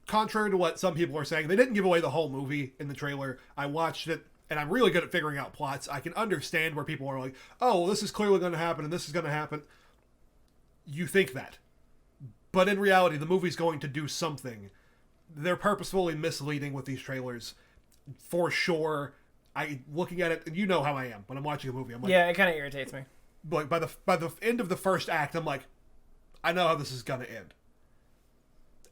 contrary to what some people are saying, they didn't give away the whole movie in the trailer. I watched it, and I'm really good at figuring out plots. I can understand where people are like, oh, well, this is clearly going to happen, and this is going to happen. You think that. But in reality, the movie's going to do something. They're purposefully misleading with these trailers. For sure. Looking at it, and you know how I am when I'm watching a movie. I'm like, yeah, it kind of irritates me. Like by the end of the first act, I'm like, I know how this is going to end.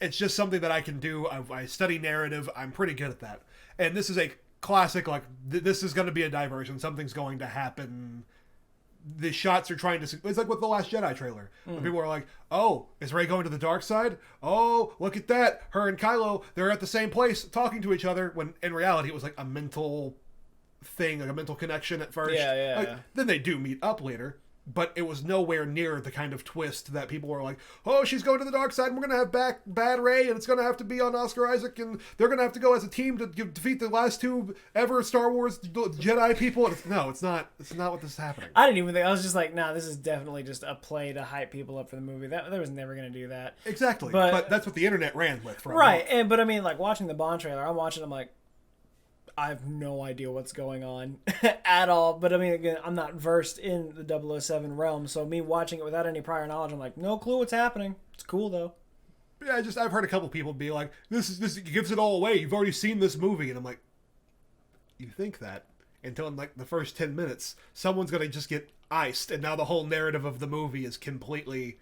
It's just something that I can do. I study narrative. I'm pretty good at that. And this is a classic, this is going to be a diversion. Something's going to happen. The shots are trying to... It's like with the Last Jedi trailer. When people are like, oh, is Rey going to the dark side? Oh, look at that. Her and Kylo, they're at the same place talking to each other. When in reality, it was like a mental thing, like a mental connection at first. Yeah. Then they do meet up later. But it was nowhere near the kind of twist that people were like, oh, she's going to the dark side, and we're going to have bad Rey, and it's going to have to be on Oscar Isaac, and they're going to have to go as a team to defeat the last two ever Star Wars Jedi people. And no, it's not. It's not what this is happening. I didn't even think. I was just like, nah, this is definitely just a play to hype people up for the movie. There was never going to do that. Exactly. But that's what the internet ran with. For right, but I mean, watching the Bond trailer, I'm watching, I'm like, I have no idea what's going on at all. But I mean, again, I'm not versed in the 007 realm, so me watching it without any prior knowledge, I'm like, no clue what's happening. It's cool though. Yeah, I've heard a couple people be like, this gives it all away. You've already seen this movie, and I'm like, you think that until in the first 10 minutes, someone's gonna just get iced, and now the whole narrative of the movie is completely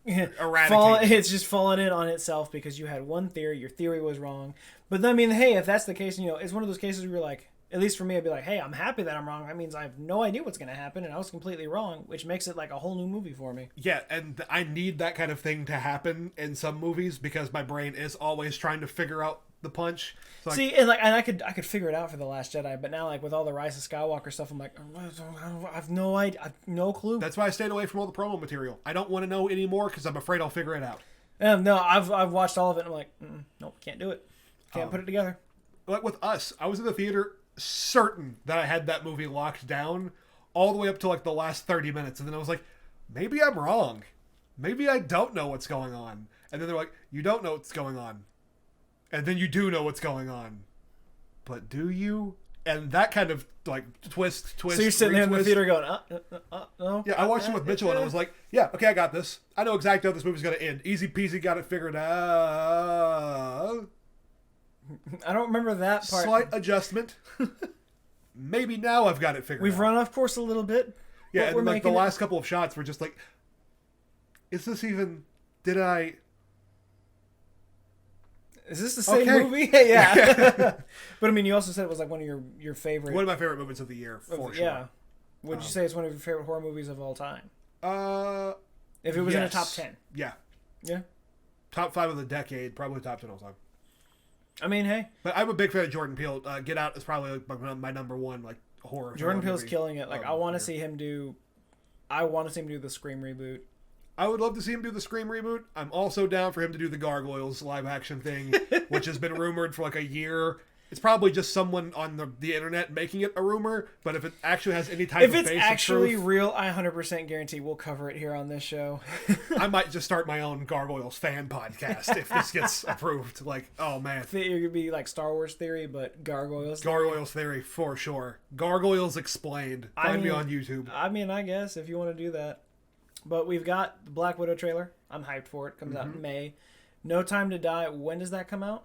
eradicated. It's just fallen in on itself because you had one theory, your theory was wrong. But I mean, hey, if that's the case, it's one of those cases where you're like, at least for me, I'd be like, hey, I'm happy that I'm wrong. That means I have no idea what's going to happen, and I was completely wrong, which makes it like a whole new movie for me. Yeah, and I need that kind of thing to happen in some movies because my brain is always trying to figure out the punch. So see, and I could figure it out for The Last Jedi, but now with all the Rise of Skywalker stuff, I'm like, I have no idea, I have no clue. That's why I stayed away from all the promo material. I don't want to know anymore because I'm afraid I'll figure it out. No, I've watched all of it, and I'm like, nope, can't do it. Can't put it together. Like with Us, I was in the theater certain that I had that movie locked down all the way up to the last 30 minutes, and then I was like, maybe I'm wrong. Maybe I don't know what's going on. And then they're like, you don't know what's going on. And then you do know what's going on. But do you? And that kind of twist. So you're sitting there in the theater going, no. Yeah, I watched it with Mitchell and I was like, yeah, okay, I got this. I know exactly how this movie's going to end. Easy peasy, got it figured out. I don't remember that part. Slight adjustment. Maybe now I've got it figured out. We've run off course a little bit. Yeah, and the last couple of shots were just like, is this even... Is this the same movie? Yeah. But I mean, you also said it was one of your favorite... One of my favorite movies of the year, for sure. Yeah. Would you say it's one of your favorite horror movies of all time? If it was in a top 10. Yeah. Yeah? Top 5 of the decade, probably top 10 all time. I mean, hey. But I'm a big fan of Jordan Peele. Get Out is probably my number one horror. Jordan Peele's killing it. I want to see him do I want to see him do the Scream reboot. I would love to see him do the Scream reboot. I'm also down for him to do the Gargoyles live action thing, which has been rumored for like a year. It's probably just someone on the internet making it a rumor, but if it actually has any type of base of truth... If it's actually real, I 100% guarantee we'll cover it here on this show. I might just start my own Gargoyles fan podcast if this gets approved. Like, oh man. It could be like Star Wars theory, but Gargoyles. Gargoyles theory, for sure. Gargoyles Explained. Find me on YouTube. I mean, I guess, if you want to do that. But we've got the Black Widow trailer. I'm hyped for it. Comes out in May. No Time to Die. When does that come out?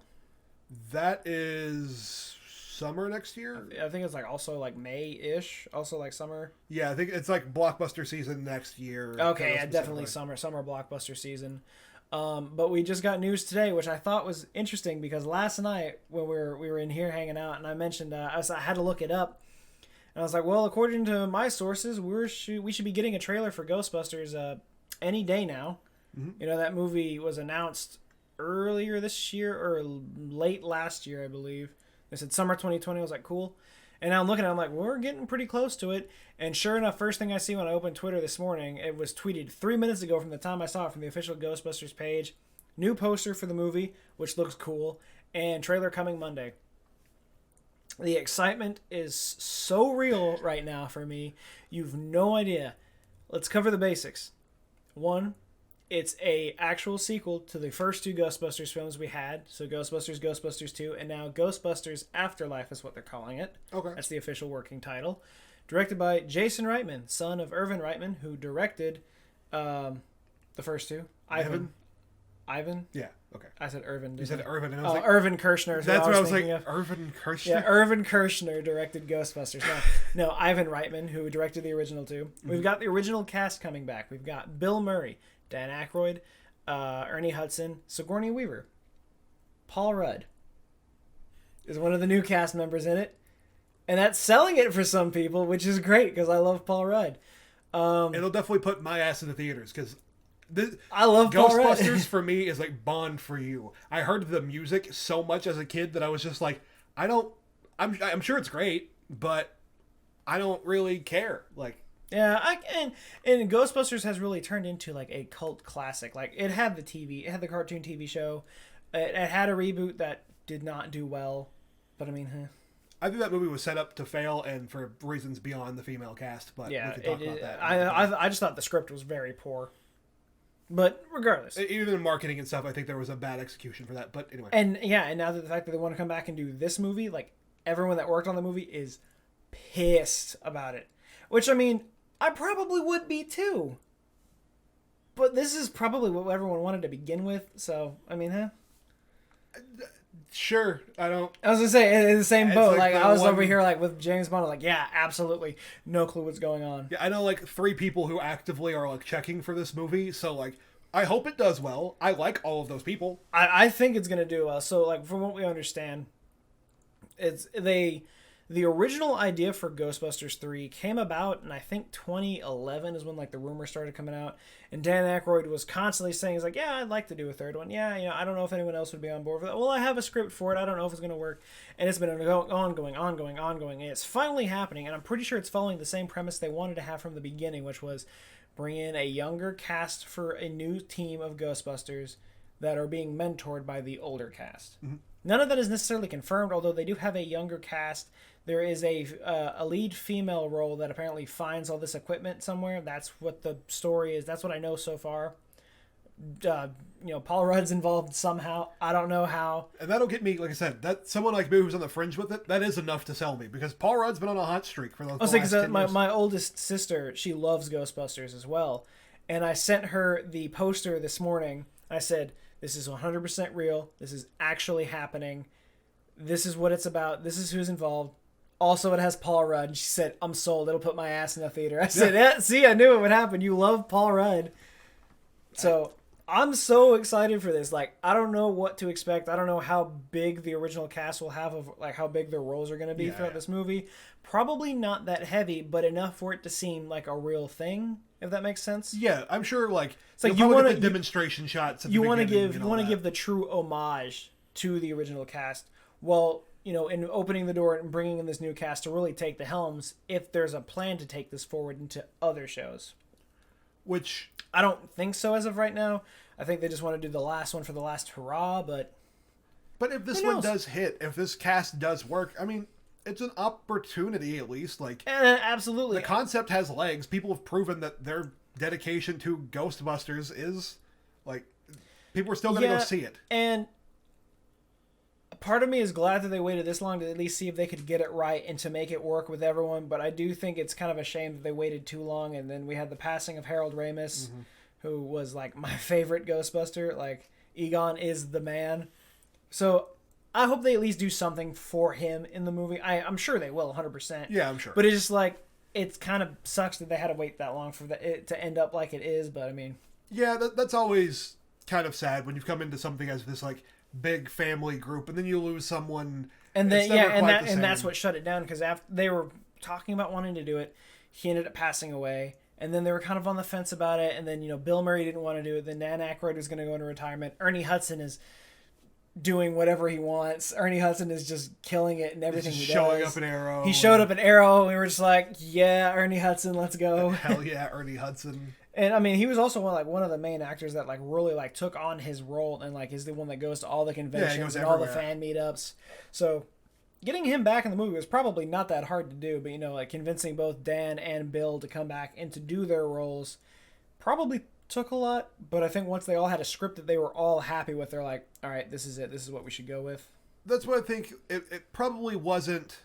That is summer next year? I think it's like also like May-ish. Also like summer. Yeah, I think it's like blockbuster season next year. Okay, yeah, definitely summer blockbuster season. But we just got news today, which I thought was interesting because last night when we were in here hanging out, and I mentioned I had to look it up, and I was like, well, according to my sources, we should be getting a trailer for Ghostbusters any day now. You know, that movie was announced earlier this year or late last year, I believe. They said summer 2020. I was like, cool. And now I'm looking at it, I'm like, we're getting pretty close to it. And sure enough, first thing I see when I open Twitter this morning, it was tweeted 3 minutes ago from the time I saw it from the official Ghostbusters page. New poster for the movie, which looks cool, and trailer coming Monday. The excitement is so real right now for me. You've no idea. Let's cover the basics. One, it's a actual sequel to the first two Ghostbusters films we had. So Ghostbusters, Ghostbusters 2, and now Ghostbusters Afterlife is what they're calling it. Okay. That's the official working title. Directed by Jason Reitman, son of Irvin Reitman, who directed the first two. Ivan? Yeah, okay. I said Irvin. You said Irvin. And I was like, Irvin Kershner. That's what I was like, Irvin Kershner? Yeah, Irvin Kershner directed Ghostbusters. No, Ivan Reitman, who directed the original two. We've got the original cast coming back. We've got Bill Murray, Dan Aykroyd, Ernie Hudson, Sigourney Weaver. Paul Rudd is one of the new cast members in it. And that's selling it for some people, which is great because I love Paul Rudd. It'll definitely put my ass in the theaters because I love Paul Rudd. Ghostbusters for me is like Bond for you. I heard the music so much as a kid that I was just like, I'm sure it's great, but I don't really care. Like, yeah, and Ghostbusters has really turned into like a cult classic. Like it had the cartoon TV show. It had a reboot that did not do well, but I mean, I think that movie was set up to fail and for reasons beyond the female cast, but yeah, we can talk about that. I just thought the script was very poor. But regardless. Even in marketing and stuff, I think there was a bad execution for that. But anyway. And yeah, and now that the fact that they want to come back and do this movie, like everyone that worked on the movie is pissed about it. Which, I mean, I probably would be too. But this is probably what everyone wanted to begin with. So, I mean, Sure, I was gonna say in the same boat. Like I was over here, like with James Bond. Like, yeah, absolutely, no clue what's going on. Yeah, I know like 3 people who actively are like checking for this movie. So like, I hope it does well. I like all of those people. I think it's gonna do well. So like, from what we understand, the original idea for Ghostbusters 3 came about in I think 2011 is when like the rumors started coming out, and Dan Aykroyd was constantly saying, he's like, yeah, I'd like to do a third one. Yeah, you know, I don't know if anyone else would be on board with that. Well, I have a script for it. I don't know if it's going to work. And it's been ongoing, and it's finally happening, and I'm pretty sure it's following the same premise they wanted to have from the beginning, which was bring in a younger cast for a new team of Ghostbusters that are being mentored by the older cast. Mm-hmm. None of that is necessarily confirmed, although they do have a younger cast. There is a lead female role that apparently finds all this equipment somewhere. That's what the story is. That's what I know so far. Paul Rudd's involved somehow. I don't know how. And that'll get me, like I said, that someone like me who's on the fringe with it, that is enough to sell me because Paul Rudd's been on a hot streak for those last 10 years. My oldest sister, she loves Ghostbusters as well. And I sent her the poster this morning. I said, this is 100% real. This is actually happening. This is what it's about. This is who's involved. Also, it has Paul Rudd. And she said, I'm sold. It'll put my ass in the theater. I said, yeah, see, I knew it would happen. You love Paul Rudd. So I'm so excited for this. Like, I don't know what to expect. I don't know how big the original cast will have, of like how big their roles are going to be throughout this movie. Probably not that heavy, but enough for it to seem like a real thing, if that makes sense. Yeah, I'm sure. Like, it's like you want to demonstration shots. You want to give the true homage to the original cast. Well, in opening the door and bringing in this new cast to really take the helms, if there's a plan to take this forward into other shows. which I don't think so as of right now. I think they just want to do the last one for the last hurrah, but if this who one knows? does hit, if this cast does work, I mean, it's an opportunity at least. Like, absolutely. the concept has legs. People have proven that their dedication to Ghostbusters is, like, people are still going to go see it. And part of me is glad that they waited this long to at least see if they could get it right and to make it work with everyone. But I do think it's kind of a shame that they waited too long. And then we had the passing of Harold Ramis, who was like my favorite Ghostbuster. Like, Egon is the man. So I hope they at least do something for him in the movie. I'm sure they will, 100%. Yeah, I'm sure. But it's just like, it kind of sucks that they had to wait that long for it to end up like it is. But I mean, yeah, that's always kind of sad when you've come into something as this like big family group and then you lose someone. and then It's never quite the and that's same. what shut it down, because after they were talking about wanting to do it, he ended up passing away. And then they were kind of on the fence about it. And then, Bill Murray didn't want to do it. Then Dan Aykroyd was going to go into retirement. Ernie Hudson is doing whatever he wants. Ernie Hudson is just killing it and everything he does. Showing up in Arrow. He showed up in Arrow, and we were just like, yeah, Ernie Hudson, let's go. Hell yeah, Ernie Hudson. And I mean, he was also one of the main actors that really took on his role and is the one that goes to all the conventions goes and all the everywhere. fan meetups. So getting him back in the movie was probably not that hard to do, but convincing both Dan and Bill to come back and to do their roles probably took a lot. But I think once they all had a script that they were all happy with, they're like, all right, this is it. This is what we should go with. That's what I think. It probably wasn't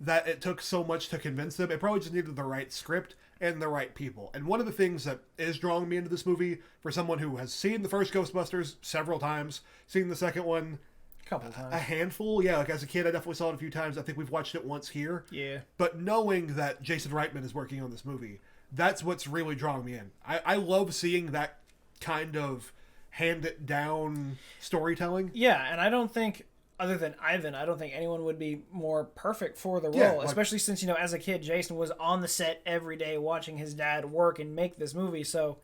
that it took so much to convince them. It probably just needed the right script and the right people. And one of the things that is drawing me into this movie, for someone who has seen the first Ghostbusters several times, seen the second one A couple times. a handful, yeah, like as a kid I definitely saw it a few times. I think we've watched it once here. Yeah. But knowing that Jason Reitman is working on this movie, that's what's really drawing me in. I love seeing that kind of hand-it-down storytelling. Yeah, and I don't think, other than Ivan, I don't think anyone would be more perfect for the role. Yeah, especially since, as a kid, Jason was on the set every day watching his dad work and make this movie. So,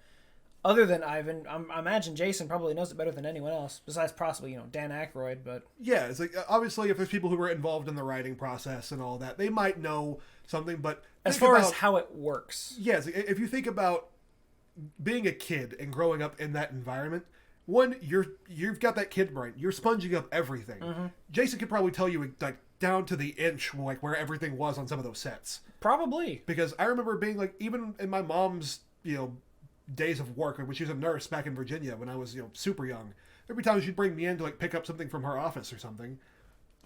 other than Ivan, I imagine Jason probably knows it better than anyone else, besides possibly, Dan Aykroyd. But Yeah, it's like, obviously, if there's people who were involved in the writing process and all that, they might know something, but as think far about, as how it works, yeah, it's like, if you think about being a kid and growing up in that environment, one, you've got that kid brain. You're sponging up everything. Jason could probably tell you like down to the inch like where everything was on some of those sets. probably. Because I remember being like, even in my mom's days of work, when she was a nurse back in Virginia when I was super young, every time she'd bring me in to like pick up something from her office or something,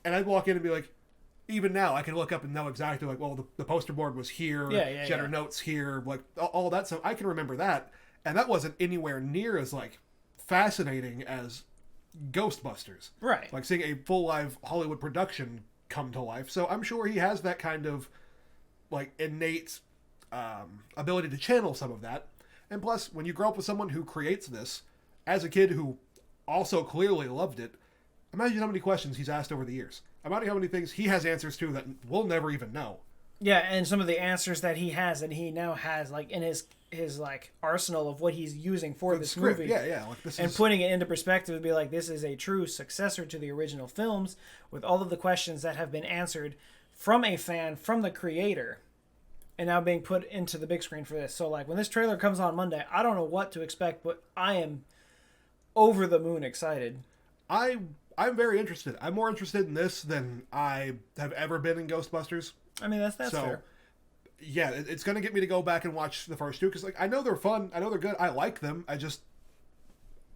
and I'd walk in and be like, even now I can look up and know exactly like, well, the poster board was here. Yeah, she had her notes here, like all that stuff. I can remember that, and that wasn't anywhere near as like fascinating as Ghostbusters. Right. Like seeing a full live Hollywood production come to life. So I'm sure he has that kind of like innate ability to channel some of that. And plus, when you grow up with someone who creates this, as a kid who also clearly loved it, imagine how many questions he's asked over the years. Imagine how many things he has answers to that we'll never even know. Yeah, and some of the answers that he has and he now has like in his like arsenal of what he's using for this Script, movie. yeah. Like this And is putting it into perspective would be like, this is a true successor to the original films with all of the questions that have been answered from a fan, from the creator, and now being put into the big screen for this. So like when this trailer comes on Monday, I don't know what to expect, but I am over the moon excited. I'm very interested. I'm more interested in this than I have ever been in Ghostbusters. I mean, that's So, fair. yeah, it's going to get me to go back and watch the first two because, like, I know they're fun. I know they're good. I like them.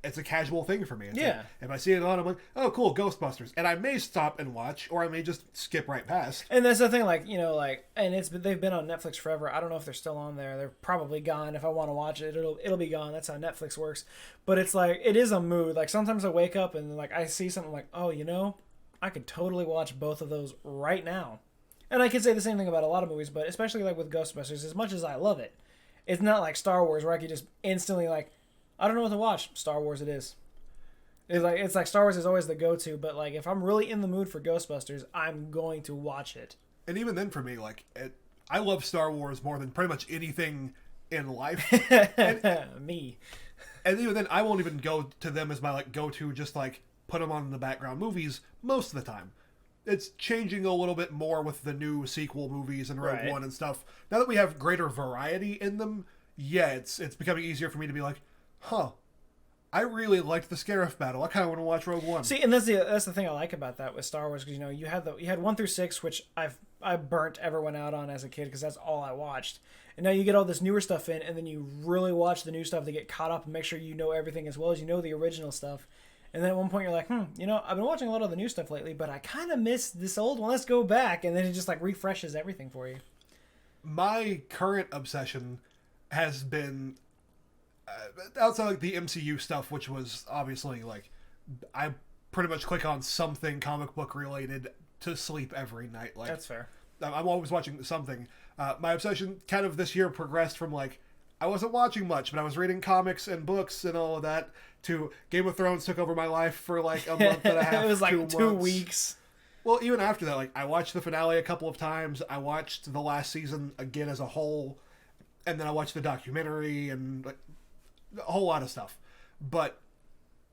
It's a casual thing for me. It's Yeah. like, if I see it on, I'm like, oh, cool, Ghostbusters. And I may stop and watch, or I may just skip right past. And that's the thing, and they've been on Netflix forever. I don't know if they're still on there. They're probably gone. If I want to watch it, it'll be gone. That's how Netflix works. But it's like, it is a mood. Like sometimes I wake up and like I see something like, oh, I could totally watch both of those right now. And I could say the same thing about a lot of movies, but especially like with Ghostbusters, as much as I love it, it's not like Star Wars where I could just instantly like, I don't know what to watch. Star Wars it is. It's like Star Wars is always the go-to, but like if I'm really in the mood for Ghostbusters, I'm going to watch it. And even then, for me, like, I love Star Wars more than pretty much anything in life. Me. And even then, I won't even go to them as my like go-to, just like put them on in the background movies most of the time. It's changing a little bit more with the new sequel movies and Rogue Right. One and stuff. Now that we have greater variety in them, yeah, it's becoming easier for me to be like, huh, I really liked the Scarif battle. I kind of want to watch Rogue One. See, and that's the thing I like about that with Star Wars, because you had 1 through 6, which I burnt everyone out on as a kid because that's all I watched, and now you get all this newer stuff in, and then you really watch the new stuff to get caught up and make sure you know everything as well as you know the original stuff. And then at one point you're like, I've been watching a lot of the new stuff lately, but I kind of miss this old one. Let's go back, and then it just like refreshes everything for you. My current obsession has been outside like the MCU stuff, which was obviously like I pretty much click on something comic book related to sleep every night. Like That's fair. I'm always watching something. My obsession kind of this year progressed from like I wasn't watching much, but I was reading comics and books and all of that, to Game of Thrones took over my life for like a month and a half. It was like 2 2 months. weeks. Well, even after that, like I watched the finale a couple of times. I watched the last season again as a whole, and then I watched the documentary and like a whole lot of stuff. But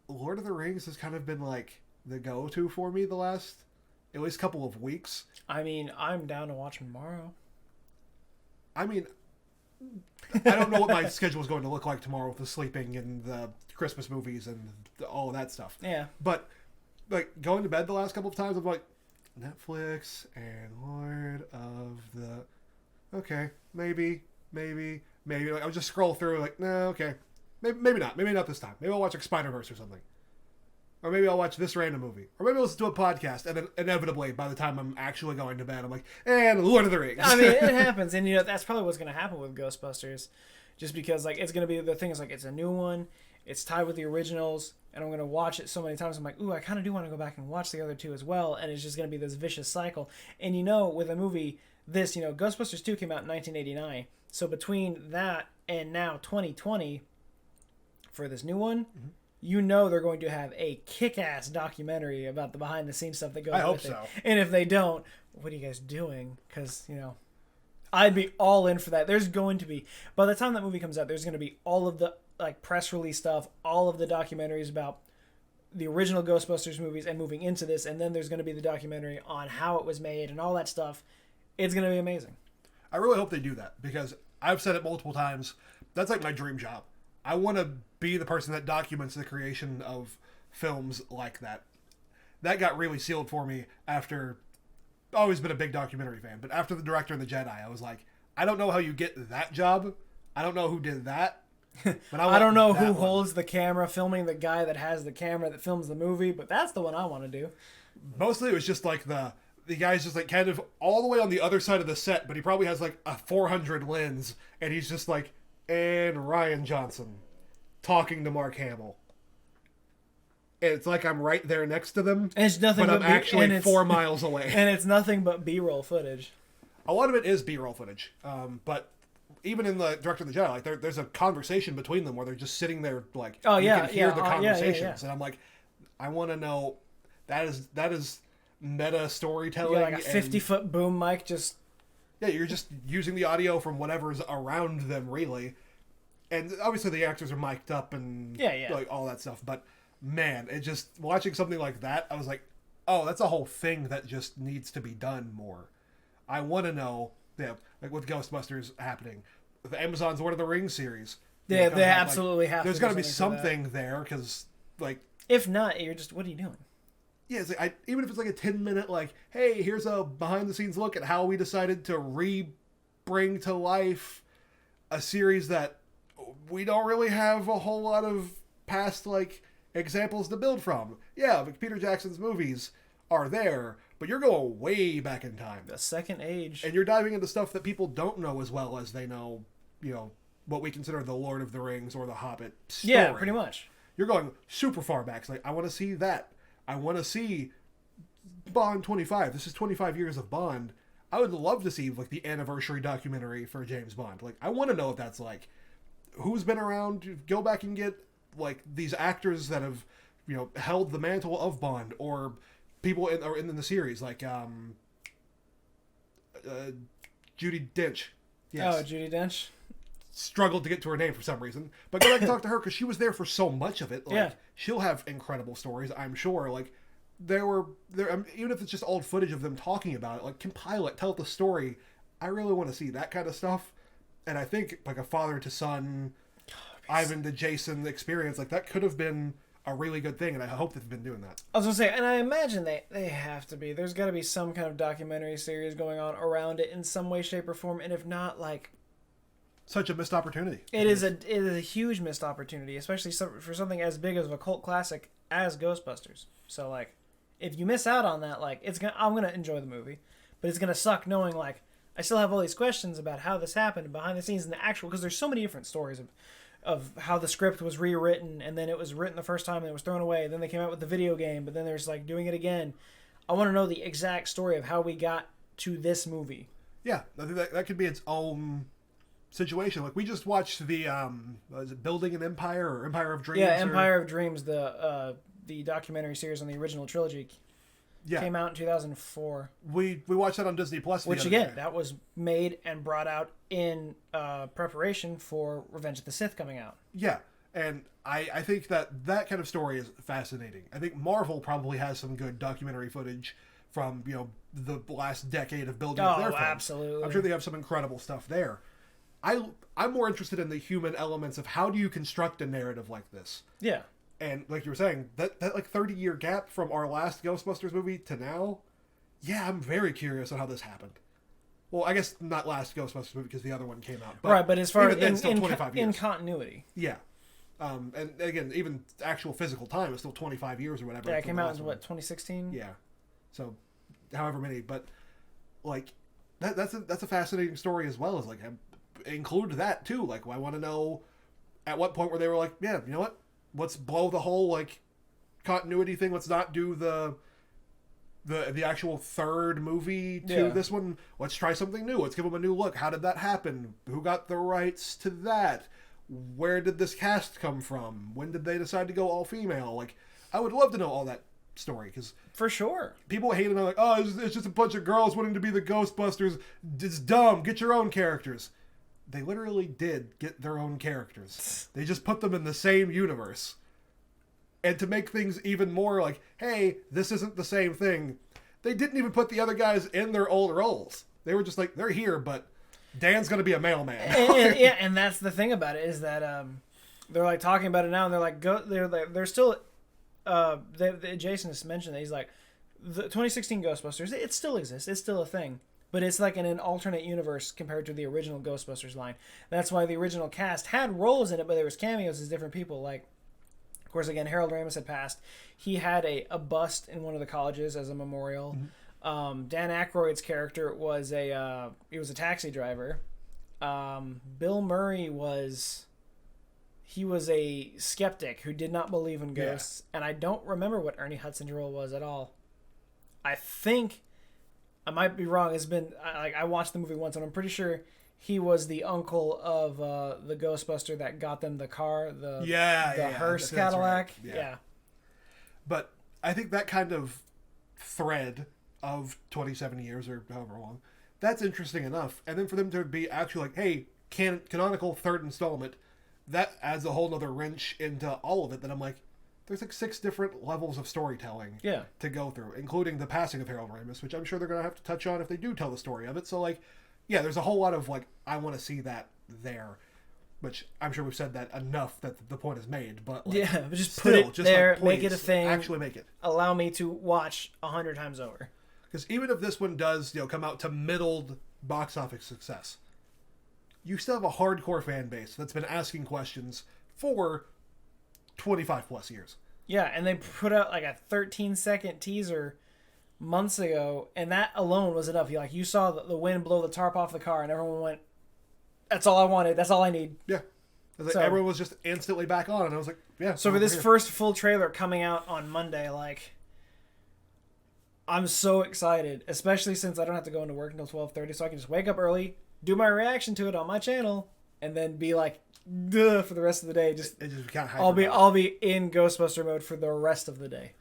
Lord of the Rings has kind of been like the go-to for me the last at least couple of weeks. I mean, I'm down to watch tomorrow. I mean, I don't know what my schedule is going to look like tomorrow with the sleeping and the Christmas movies and all of that stuff. Yeah. But like going to bed the last couple of times, I'm like, Netflix and Lord of the... Okay, maybe. Like, I'll just scroll through like, no, okay. Maybe not. Maybe not this time. Maybe I'll watch like Spider-Verse or something. Or maybe I'll watch this random movie. Or maybe I'll listen to a podcast, and then inevitably, by the time I'm actually going to bed, I'm like, and Lord of the Rings. I mean, it happens, and that's probably what's going to happen with Ghostbusters, just because like it's going to be the thing is like it's a new one, it's tied with the originals, and I'm going to watch it so many times. I'm like, ooh, I kind of do want to go back and watch the other two as well, and it's just going to be this vicious cycle. And with a movie this, Ghostbusters 2 came out in 1989, so between that and now 2020, for this new one. Mm-hmm. They're going to have a kick-ass documentary about the behind-the-scenes stuff that goes with it. I hope so. And if they don't, what are you guys doing? Because, I'd be all in for that. There's going to be, by the time that movie comes out, there's going to be all of the like press release stuff, all of the documentaries about the original Ghostbusters movies and moving into this, and then there's going to be the documentary on how it was made and all that stuff. It's going to be amazing. I really hope they do that, because I've said it multiple times. That's like my dream job. I want to be the person that documents the creation of films like that. That got really sealed for me after... I've always been a big documentary fan, but after The Director and the Jedi, I was like, I don't know how you get that job. I don't know who did that. But I don't know who holds the camera, filming the guy that has the camera that films the movie, but that's the one I want to do. Mostly it was just like the guy's just like kind of all the way on the other side of the set, but he probably has like a 400 lens, and he's just like, and Ryan Johnson talking to Mark Hamill. And it's like I'm right there next to them, and it's nothing but I'm actually 4 miles away. And it's nothing but B-roll footage. A lot of it is B-roll footage. But even in the Director of the Jedi, like there's a conversation between them where they're just sitting there, like you can hear the conversations. And I'm like, I want to know, that is meta storytelling. Like a 50-foot boom mic just... Yeah, you're just using the audio from whatever's around them, really. And obviously the actors are mic'd up and like all that stuff. But man, it just, watching something like that, I was like, oh, that's a whole thing that just needs to be done more. I want to know, like with Ghostbusters happening, with Amazon's Lord of the Rings series. Yeah, they absolutely have to. There's got to be something there, because like... If not, you're just, what are you doing? Yeah, it's like even if it's like a 10-minute, like, hey, here's a behind-the-scenes look at how we decided to bring to life a series that we don't really have a whole lot of past, like, examples to build from. Yeah, like Peter Jackson's movies are there, but you're going way back in time. The Second Age. And you're diving into stuff that people don't know as well as they know, what we consider the Lord of the Rings or the Hobbit story. Yeah, pretty much. You're going super far back. It's like, I want to see that. I want to see Bond 25. This is 25 years of Bond. I would love to see like the anniversary documentary for James Bond. Like, I want to know what that's like. Who's been around? Go back and get like these actors that have, held the mantle of Bond, or people in the series like Judi Dench. Yes. Oh, Judi Dench. Struggled to get to her name for some reason, but go back and talk to her, because she was there for so much of it. Like, she'll have incredible stories, I'm sure. Like, there even if it's just old footage of them talking about it, like, compile it, tell the story. I really want to see that kind of stuff, And I think like a father to son, Ivan to Jason experience, like that could have been a really good thing, and I hope they've been doing that. I was gonna say, and I imagine they have to be. There's got to be some kind of documentary series going on around it in some way, shape, or form. And if not, like, Such a missed opportunity. it is a huge missed opportunity, especially for something as big as a cult classic as Ghostbusters. So like, if you miss out on that, like, I'm gonna enjoy the movie, but it's gonna suck knowing like I still have all these questions about how this happened behind the scenes and the actual, because there's so many different stories of how the script was rewritten, and then it was written the first time and it was thrown away. Then they came out with the video game, but then there's like doing it again. I want to know the exact story of how we got to this movie. Yeah, I think that could be its own situation. Like we just watched the is it Building an Empire or Empire of Dreams? Yeah, Empire of Dreams, the documentary series on the original trilogy, came out in 2004. We watched that on Disney Plus. Which again, that was made and brought out in preparation for Revenge of the Sith coming out. Yeah, and I think that kind of story is fascinating. I think Marvel probably has some good documentary footage from the last decade of building up their films. Absolutely. I'm sure they have some incredible stuff there. I'm more interested in the human elements of how do you construct a narrative like this. Yeah. And like you were saying, that like 30-year gap from our last Ghostbusters movie to now, yeah, I'm very curious on how this happened. Well, I guess not last Ghostbusters movie because the other one came out. But right, but as far as in continuity. Yeah. And again, even actual physical time is still 25 years or whatever. Yeah, it came out in, 2016? Yeah. So, however many. But, like, that's a fascinating story as well. As like, include that, too. Like, I want to know at what point where they were like, yeah, you know what? Let's blow the whole, like, continuity thing. Let's not do the actual third movie to this one. Let's try something new. Let's give them a new look. How did that happen? Who got the rights to that? Where did this cast come from? When did they decide to go all female? Like, I would love to know all that story because for sure, people hate it. They're like, oh, it's just a bunch of girls wanting to be the Ghostbusters. It's dumb. Get your own characters. They literally did get their own characters. They just put them in the same universe. And to make things even more like, hey, this isn't the same thing, they didn't even put the other guys in their old roles. They were just like, they're here, but Dan's going to be a mailman. and that's the thing about it is that they're like talking about it now, and they're like, they're still. Jason has mentioned that he's like, the 2016 Ghostbusters, it still exists. It's still a thing. But it's like in an alternate universe compared to the original Ghostbusters line. That's why the original cast had roles in it, but there was cameos as different people. Like, of course, again, Harold Ramis had passed. He had a bust in one of the colleges as a memorial. Mm-hmm. Dan Aykroyd's character was he was a taxi driver. Bill Murray was a skeptic who did not believe in ghosts. Yeah. And I don't remember what Ernie Hudson's role was at all. I think, I might be wrong. It's been, I watched the movie once, and I'm pretty sure he was the uncle of the Ghostbuster that got them the car, the hearse Cadillac. Right. Yeah. But I think that kind of thread of 27 years or however long, that's interesting enough. And then for them to be actually like, hey, canonical third installment, that adds a whole nother wrench into all of it. That I'm like, there's like 6 different levels of storytelling to go through, including the passing of Harold Ramis, which I'm sure they're going to have to touch on if they do tell the story of it. So, like, yeah, there's a whole lot of, like, I want to see that there, which I'm sure we've said that enough that the point is made. But, like, yeah, but just put it there, like, make it a thing. Actually make it. Allow me to watch 100 times over. Because even if this one does, come out to middled box office success, you still have a hardcore fan base that's been asking questions for 25 plus years. Yeah, and they put out like a 13-second teaser months ago, and that alone was enough. You saw the wind blow the tarp off the car, and everyone went, that's all I wanted. That's all I need. Yeah. Everyone was just instantly back on, and I was like, yeah. So for this first full trailer coming out on Monday, like, I'm so excited, especially since I don't have to go into work until 12:30, so I can just wake up early, do my reaction to it on my channel, and then be like, duh, for the rest of the day. Just kind of I'll be in Ghostbuster mode for the rest of the day.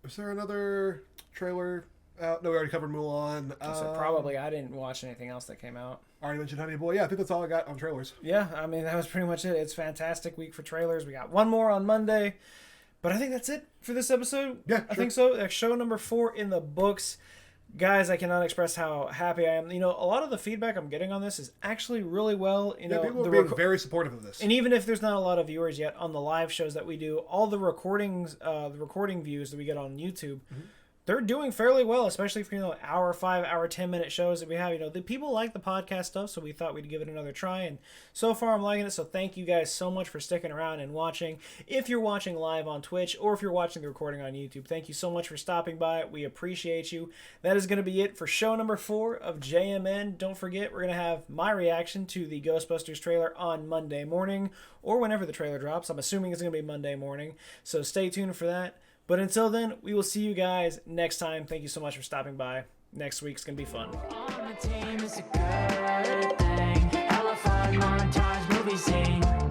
Was there another trailer out? No, we already covered Mulan. So probably I didn't watch anything else that came out. Already mentioned Honey Boy. Yeah, I think that's all I got on trailers. Yeah, I mean, that was pretty much it. It's a fantastic week for trailers. We got one more on Monday. But I think that's it for this episode. Yeah, I think so. Show number 4 in the books. Guys, I cannot express how happy I am. A lot of the feedback I'm getting on this is actually really well. People are being very supportive of this. And even if there's not a lot of viewers yet on the live shows that we do, all the recording views that we get on YouTube, they're doing fairly well, especially for hour 5, hour 10-minute shows that we have. The people like the podcast stuff, so we thought we'd give it another try, and so far I'm liking it. So thank you guys so much for sticking around and watching. If you're watching live on Twitch or if you're watching the recording on YouTube, thank you so much for stopping by. We appreciate you. That is going to be it for show number 4 of JMN. Don't forget, we're going to have my reaction to the Ghostbusters trailer on Monday morning or whenever the trailer drops. I'm assuming it's going to be Monday morning, so stay tuned for that. But until then, we will see you guys next time. Thank you so much for stopping by. Next week's going to be fun. On the team is a good thing. Hella fun montage movie scene.